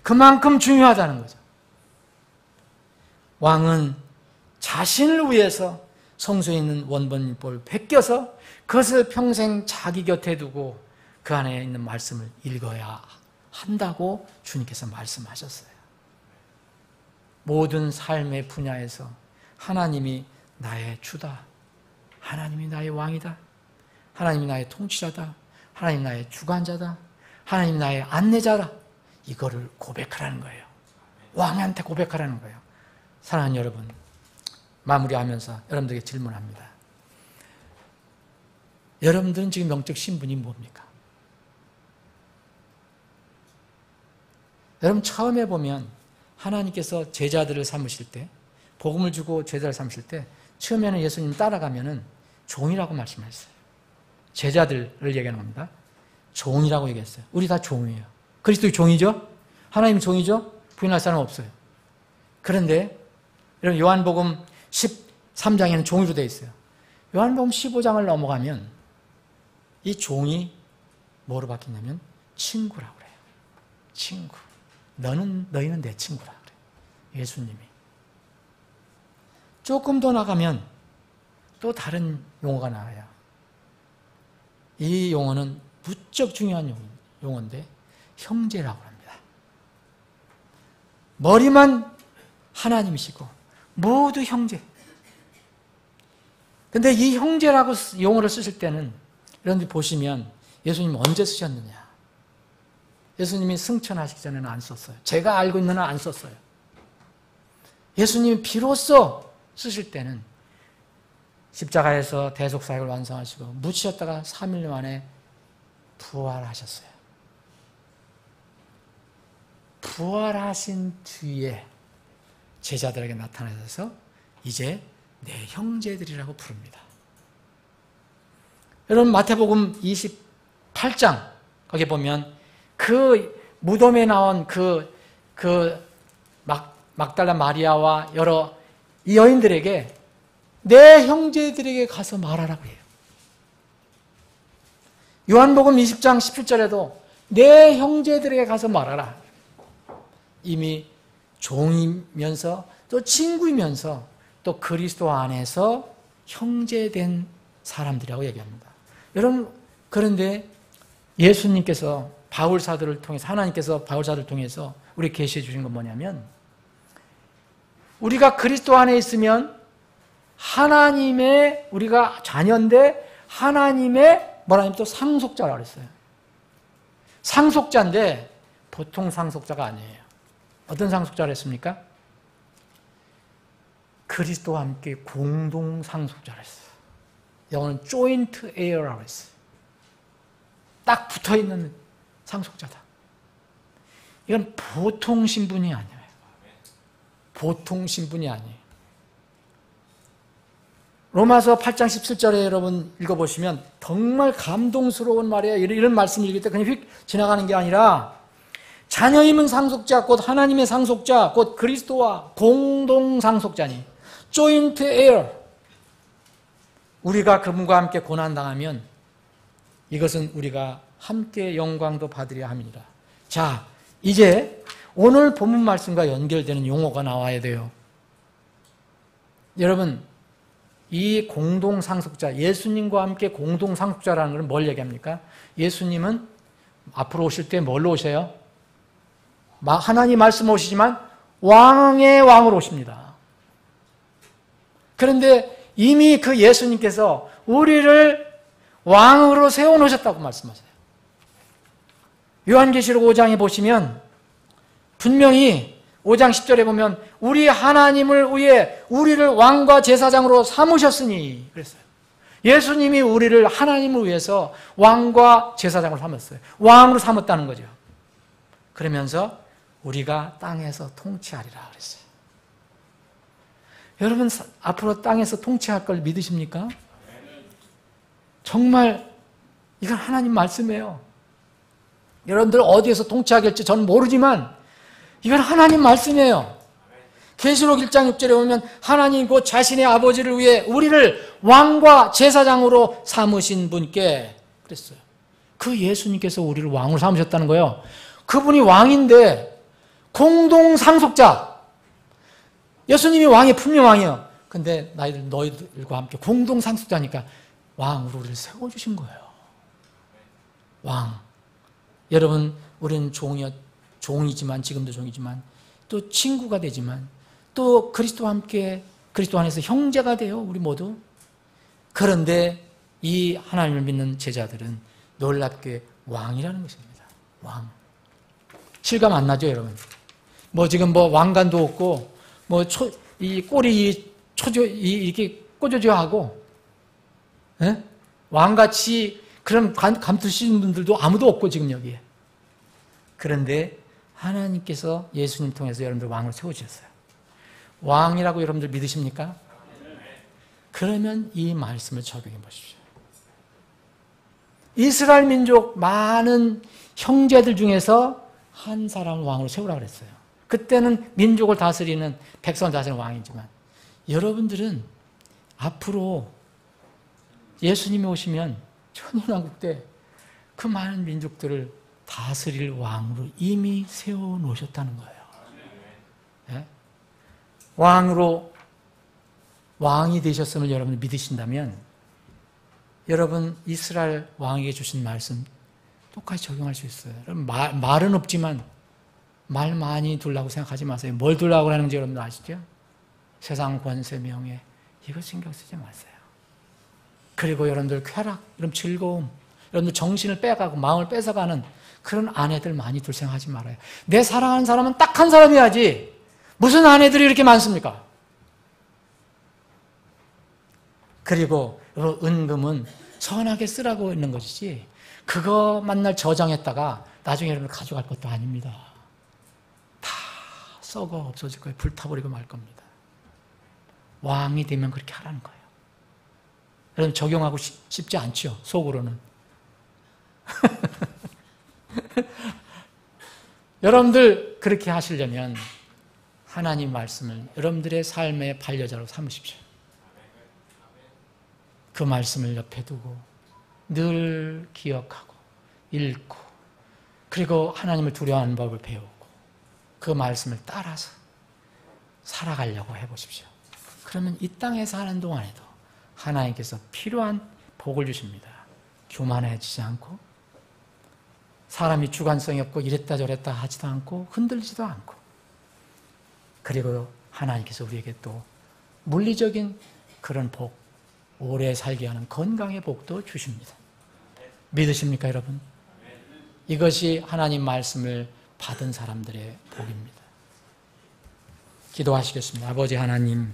그만큼 중요하다는 거죠. 왕은 자신을 위해서 성소에 있는 원본율법을 베껴서 그것을 평생 자기 곁에 두고 그 안에 있는 말씀을 읽어야 한다고 주님께서 말씀하셨어요. 모든 삶의 분야에서 하나님이 나의 주다. 하나님이 나의 왕이다. 하나님이 나의 통치자다. 하나님이 나의 주관자다. 하나님이 나의 안내자다. 이거를 고백하라는 거예요. 왕한테 고백하라는 거예요. 사랑하는 여러분, 마무리하면서 여러분들에게 질문합니다. 여러분들은 지금 영적 신분이 뭡니까? 여러분, 처음에 보면 하나님께서 제자들을 삼으실 때, 복음을 주고 제자를 삼으실 때 처음에는 예수님 따라가면은 종이라고 말씀하셨어요. 제자들을 얘기하는 겁니다. 종이라고 얘기했어요. 우리 다 종이에요. 그리스도의 종이죠? 하나님 종이죠? 부인할 사람 없어요. 그런데 여러분, 요한복음 13장에는 종이로 되어 있어요. 요한복음 15장을 넘어가면 이 종이 뭐로 바뀌냐면 친구라고 그래요. 친구. 너희는 내 친구라 그래요. 예수님이. 조금 더 나가면 또 다른 용어가 나와요. 이 용어는 무척 중요한 용어인데 형제라고 합니다. 머리만 하나님이시고 모두 형제. 근데 이 형제라고 용어를 쓰실 때는 여러분들 보시면 예수님 언제 쓰셨느냐? 예수님이 승천하시기 전에는 안 썼어요. 제가 알고 있는 한 안 썼어요. 예수님이 비로소 쓰실 때는 십자가에서 대속사역을 완성하시고 묻히셨다가 3일 만에 부활하셨어요. 부활하신 뒤에 제자들에게 나타나셔서 이제 내 형제들이라고 부릅니다. 여러분 마태복음 28장 거기 보면 그 무덤에 나온 막달라 마리아와 여러 이 여인들에게 내 형제들에게 가서 말하라고 해요. 요한복음 20장 17절에도 내 형제들에게 가서 말하라. 이미 종이면서 또 친구이면서 또 그리스도 안에서 형제된 사람들이라고 얘기합니다. 여러분 그런데 예수님께서 바울사들을 통해서 하나님께서 바울사들을 통해서 우리 계시해 주신 건 뭐냐면 우리가 그리스도 안에 있으면 하나님의 우리가 자녀인데 하나님의 뭐라냐면 또 상속자라고 그랬어요. 상속자인데 보통 상속자가 아니에요. 어떤 상속자를 했습니까? 그리스도와 함께 공동 상속자를 했어요. 영어는 joint heir라고 했어요. 딱 붙어있는 상속자다. 이건 보통 신분이 아니에요. 보통 신분이 아니에요. 로마서 8장 17절에 여러분 읽어보시면 정말 감동스러운 말이에요. 이런 말씀을 읽을 때 그냥 휙 지나가는 게 아니라 자녀임은 상속자, 곧 하나님의 상속자, 곧 그리스도와 공동 상속자니 joint heir. 우리가 그분과 함께 고난당하면 이것은 우리가 함께 영광도 받으려 함이니라. 자, 이제 오늘 본문 말씀과 연결되는 용어가 나와야 돼요. 여러분, 이 공동상속자, 예수님과 함께 공동상속자라는 것은 뭘 얘기합니까? 예수님은 앞으로 오실 때 뭘로 오세요? 하나님 말씀 오시지만 왕의 왕으로 오십니다. 그런데 이미 그 예수님께서 우리를 왕으로 세워놓으셨다고 말씀하세요. 요한계시록 5장에 보시면 분명히 5장 10절에 보면 우리 하나님을 위해 우리를 왕과 제사장으로 삼으셨으니 그랬어요. 예수님이 우리를 하나님을 위해서 왕과 제사장으로 삼았어요. 왕으로 삼았다는 거죠. 그러면서 우리가 땅에서 통치하리라 그랬어요. 여러분 앞으로 땅에서 통치할 걸 믿으십니까? 정말 이건 하나님 말씀이에요. 여러분들 어디에서 통치하게 할지 저는 모르지만 이건 하나님 말씀이에요. 계시록 1장 6절에 보면 하나님 곧 자신의 아버지를 위해 우리를 왕과 제사장으로 삼으신 분께 그랬어요. 그 예수님께서 우리를 왕으로 삼으셨다는 거예요. 그분이 왕인데 공동 상속자. 예수님이 왕이 분명 왕이에요. 근데 너희들과 함께 공동 상속자니까 왕으로 우리를 세워주신 거예요. 왕. 여러분 우리는 종이지만 지금도 종이지만 또 친구가 되지만 또 그리스도와 함께 그리스도 안에서 형제가 돼요. 우리 모두. 그런데 이 하나님을 믿는 제자들은 놀랍게 왕이라는 것입니다. 왕. 실감 안 나죠, 여러분? 지금 왕관도 없고 이 꼬리 이렇게 꽂아줘야 하고 예? 왕같이 그런 감투시는 분들도 아무도 없고 지금 여기에. 그런데 하나님께서 예수님 통해서 여러분들 왕으로 세워주셨어요. 왕이라고 여러분들 믿으십니까? 그러면 이 말씀을 적용해 보십시오. 이스라엘 민족 많은 형제들 중에서 한 사람을 왕으로 세우라고 그랬어요. 그때는 민족을 다스리는 백성을 다스리는 왕이지만 여러분들은 앞으로 예수님이 오시면 천년왕국 때 그 많은 민족들을 다스릴 왕으로 이미 세워놓으셨다는 거예요. 네? 왕이 되셨음을 여러분이 믿으신다면 여러분 이스라엘 왕에게 주신 말씀 똑같이 적용할 수 있어요. 여러분 말은 없지만 말 많이 두려고 생각하지 마세요. 뭘 두려고 하는지 여러분들 아시죠? 세상 권세 명예 이거 신경 쓰지 마세요. 그리고 여러분들 쾌락, 여러분 즐거움, 여러분들 정신을 빼가고 마음을 뺏어가는 그런 아내들 많이 둘 생각하지 말아요. 내 사랑하는 사람은 딱 한 사람이야지 무슨 아내들이 이렇게 많습니까? 그리고 은금은 선하게 쓰라고 있는 것이지 그거 만날 저장했다가 나중에 여러분 가져갈 것도 아닙니다. 다 썩어 없어질 거예요. 불타버리고 말 겁니다. 왕이 되면 그렇게 하라는 거예요. 여러분 적용하고 싶지 않죠? 속으로는. 여러분들 그렇게 하시려면 하나님 말씀을 여러분들의 삶의 반려자로 삼으십시오. 그 말씀을 옆에 두고 늘 기억하고 읽고 그리고 하나님을 두려워하는 법을 배우고 그 말씀을 따라서 살아가려고 해보십시오. 그러면 이 땅에 사는 동안에도 하나님께서 필요한 복을 주십니다. 교만해지지 않고 사람이 주관성이 없고 이랬다 저랬다 하지도 않고 흔들리지도 않고 그리고 하나님께서 우리에게 또 물리적인 그런 복, 오래 살게 하는 건강의 복도 주십니다. 믿으십니까 여러분? 이것이 하나님 말씀을 받은 사람들의 복입니다. 기도하시겠습니다. 아버지 하나님,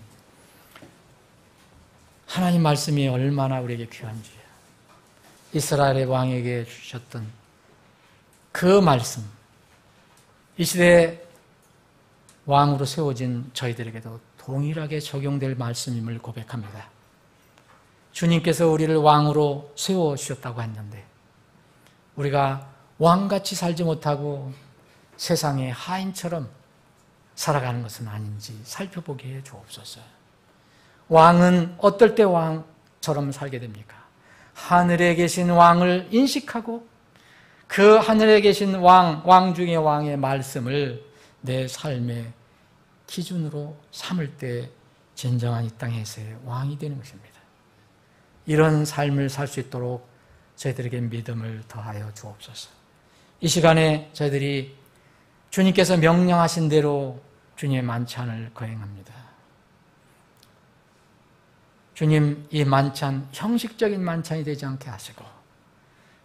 하나님 말씀이 얼마나 우리에게 귀한지 이스라엘의 왕에게 주셨던 그 말씀, 이 시대에 왕으로 세워진 저희들에게도 동일하게 적용될 말씀임을 고백합니다. 주님께서 우리를 왕으로 세워주셨다고 했는데 우리가 왕같이 살지 못하고 세상의 하인처럼 살아가는 것은 아닌지 살펴보게 해 주옵소서. 왕은 어떨 때 왕처럼 살게 됩니까? 하늘에 계신 왕을 인식하고 그 하늘에 계신 왕 중의 왕의 말씀을 내 삶의 기준으로 삼을 때 진정한 이 땅에서의 왕이 되는 것입니다. 이런 삶을 살 수 있도록 저희들에게 믿음을 더하여 주옵소서. 이 시간에 저희들이 주님께서 명령하신 대로 주님의 만찬을 거행합니다. 주님, 이 만찬 형식적인 만찬이 되지 않게 하시고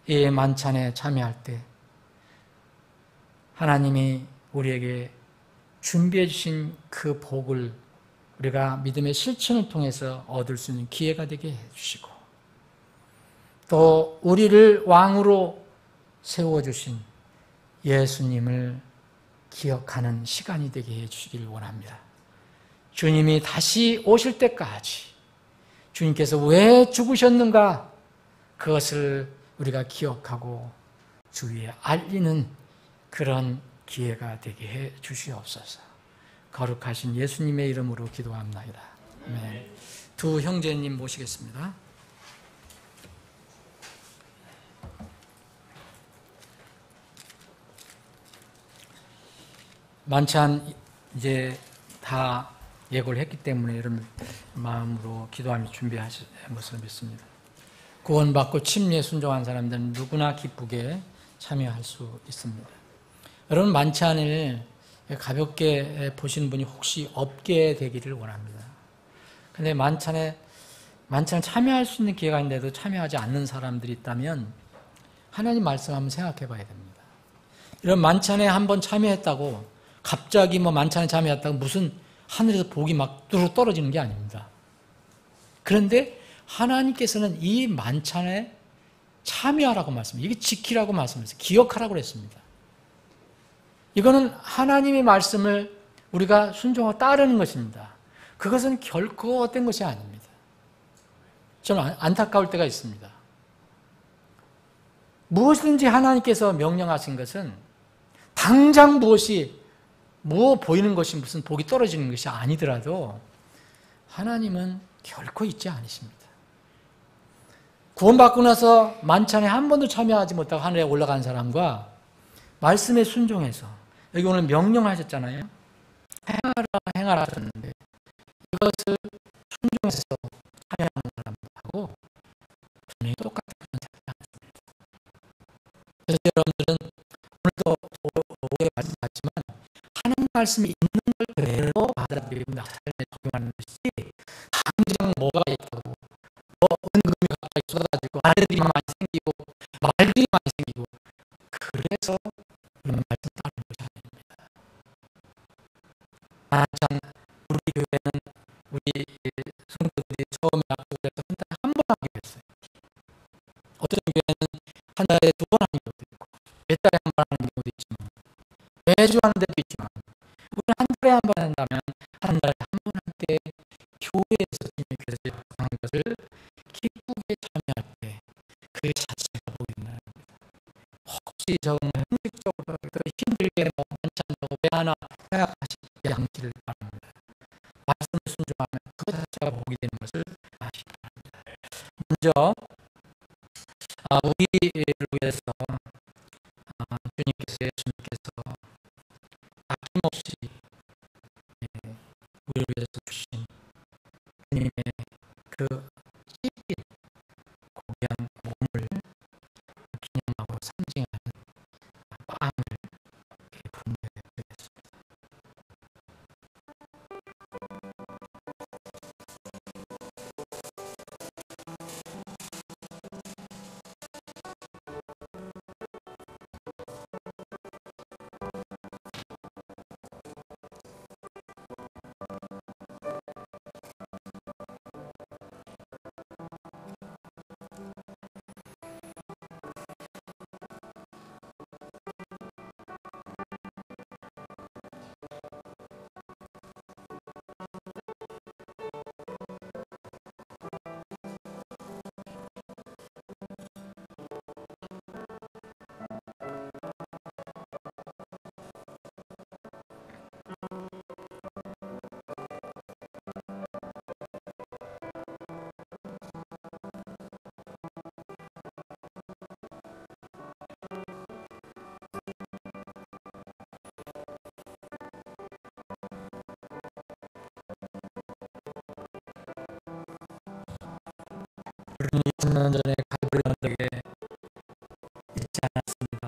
이 만찬에 참여할 때 하나님이 우리에게 준비해 주신 그 복을 우리가 믿음의 실천을 통해서 얻을 수 있는 기회가 되게 해주시고 또 우리를 왕으로 세워주신 예수님을 기억하는 시간이 되게 해주시길 원합니다. 주님이 다시 오실 때까지 주님께서 왜 죽으셨는가 그것을 우리가 기억하고 주위에 알리는 그런 기회가 되게 해 주시옵소서. 거룩하신 예수님의 이름으로 기도합나이다. 아멘. 두 형제님 모시겠습니다. 만찬 이제 다 예고를 했기 때문에 여러분 마음으로 기도하며 준비하실 것을 믿습니다. 구원받고 침례 순종한 사람들은 누구나 기쁘게 참여할 수 있습니다. 여러분 만찬을 가볍게 보시는 분이 혹시 없게 되기를 원합니다. 근데 만찬을 참여할 수 있는 기회가 있는데도 참여하지 않는 사람들이 있다면 하나님 말씀 한번 생각해 봐야 됩니다. 이런 만찬에 한번 참여했다고 갑자기 만찬에 참여했다고 무슨 하늘에서 복이 막 뚜루 떨어지는 게 아닙니다. 그런데 하나님께서는 이 만찬에 참여하라고 말씀해요. 이게 지키라고 말씀했어요. 기억하라고 그랬습니다. 이거는 하나님의 말씀을 우리가 순종하고 따르는 것입니다. 그것은 결코 헛된 것이 아닙니다. 저는 안타까울 때가 있습니다. 무엇이든지 하나님께서 명령하신 것은 당장 보이는 것이 무슨 복이 떨어지는 것이 아니더라도 하나님은 결코 잊지 않으십니다. 구원받고 나서 만찬에 한 번도 참여하지 못하고 하늘에 올라간 사람과 말씀에 순종해서 여기 오늘 명령하셨잖아요. 행하라 하셨는데 이것을 순종해서 참여하는 사람하고 분명히 똑같은 사람이 않습니다. 그래서 여러분들은 오늘도 오해 말씀하지만 하는 말씀이 있는 걸 그대로 받아들이고 삶에 적용하는 것이 당장 뭐가 있다고 은금이 갑자기 쏟아지고 아들이 많이 생기고 말들이 많이 생기고 그래서 그런 말씀 따르는 것이 아닙니다. 참 우리 교회는 우리 성도들이 처음에 약속을 해서 한 달 매주 하는 데도 있지만 우리는 한 달에 한 번 한다면 한 달에 한 번 할 때 교회에서 주님께서 약속한 것을 기쁘게 참여할 때 그 자체가 보이는, 혹시 저는 형식적으로 힘들게 많지 않다고 왜 하나 생각하시지 않기를 바랍니다. 말씀을 순종하면 그 자체가 복이 되는 것을 아시기 바랍니다. 먼저 우리를 위해서 주님께서, 예수님께서 아낌없이 우리를 위해서 주신 주님의 그 찢긴 고귀한 몸을 기념하고 상징하는 빵을 분배해 드리겠습니다. 우리는 2000년 전에 갈보리 언덕에 있지 않았습니다.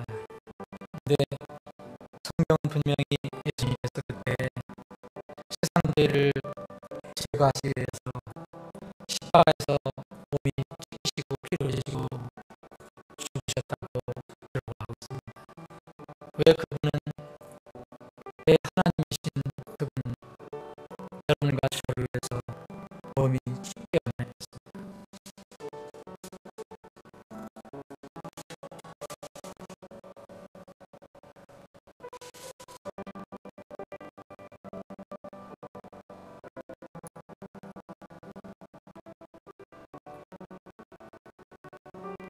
근데 성경은 분명히 예수님께서 그때 세상 죄를 제거하시기 위해서 십자가에서 몸이 찢기시고 피를 흘리시고 죽으셨다고 기록하고 있습니다. 왜 그분은, 내 하나님이신 그분, 여러분과 저를 위해서 몸이 찢겨졌습니다.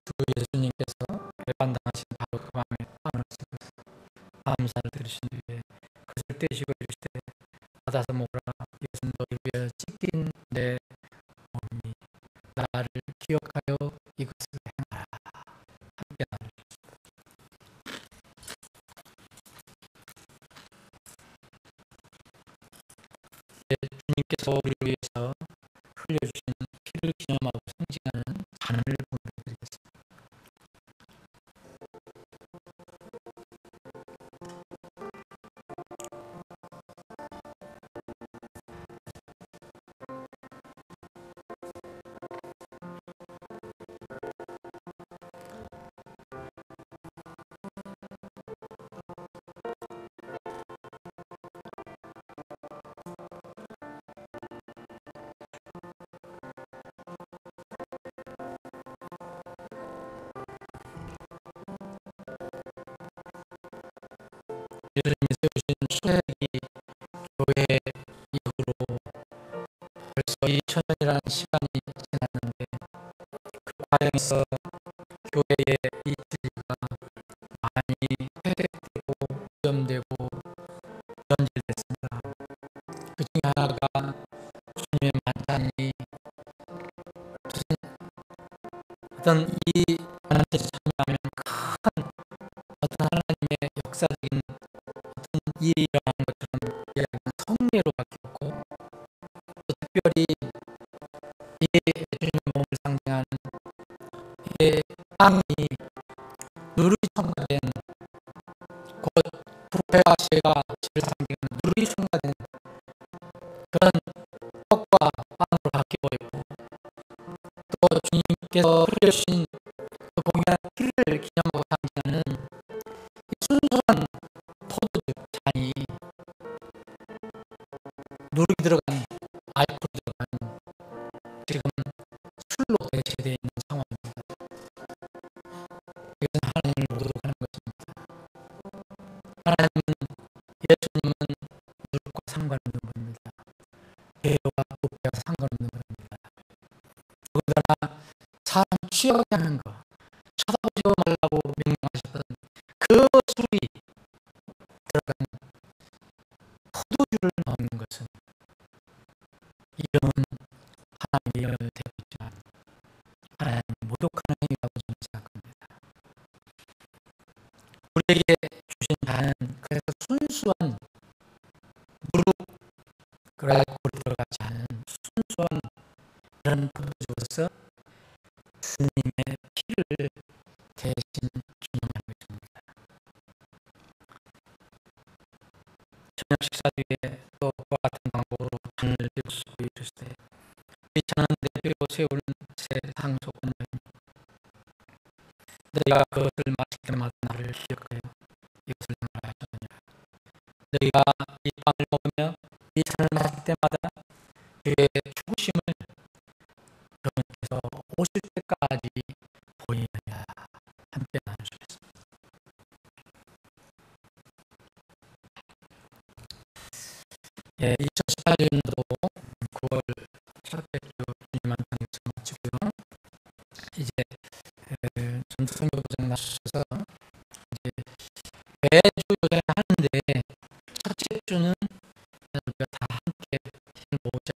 그 예수님께서 배반당하신 바로 그 밤에 빵을 쓰고 감사를 들으신 뒤에 그것을 떼시고 이르시되 받아서 먹으라. 이것은 너희를 위하여 찢긴 내 몸이, 나를 기억하여 이것을 행하라. 함께 나누십시다. 주님께서 우리를 위해서 흘려주신 피를 기념하고 상징하는 잔을 보내드리겠습니다. 예수님이 세우신 출애굽이 교회 이후로 벌써 2000년이라는 시간이 지났는데, 그 과정에서 교회의 이 진리가 많이 회백되고 오염되고 변질됐습니다. 그 중에 하나가 주님의 만찬이 어떤 이 만찬에 참여하면 큰 어떤 하나님의 역사적인 어떤 일이 일어난 것처럼 성례로 바뀌었고, 또 특별히 이 주님의 몸을 상징하는 이 빵이 누룩이 첨가된, 곧 부패와 죄가 죄를 상징하는 누룩이 첨가된 그런 떡과 빵으로 바뀌고 있고, 또 주님께서 흘려주신 그 복연한 피를 기념하고 상징하는 이 순수한 포도주 잔이 누룩이 들어간, 알코올이 들어간 지금 술로 대체되어 있는 상황입니다. 이것은 하나님을 모독하는 것입니다. 하나님은 것은 이름은 하나님의 이름을 대고 있지만 하나님 모독하는 행위라고 저는 생각합니다. 우리에게 주신 자는 그래서 순수한 무릎 그랄 골 들어가지 않은 순수한 그런 포도주로서 주님의 피를 대신 준용하는 것입니다. 저녁 식사 뒤에 또 그와 같은 방법으로 잔을 비우시고 이르시되 이 잔은 내 뼈로 세울 새 상속은 너희가 그것을 마실 때마다 나를 기억하여 이것을 말하셨느니라. 너희가 이 빵을 먹으며 이 잔을 마실 때마다 그의 죽으심을 그분께서 오실 때까지 보이느냐 함께 나누시겠습니다. 예, 2018년도 9월 첫째 주 주님 만찬에서 마치고요. 이제 전투선교부장 나셔서 이제 매주 요새 하는데 첫째 주는 우리가 다 함께 힘을 모으자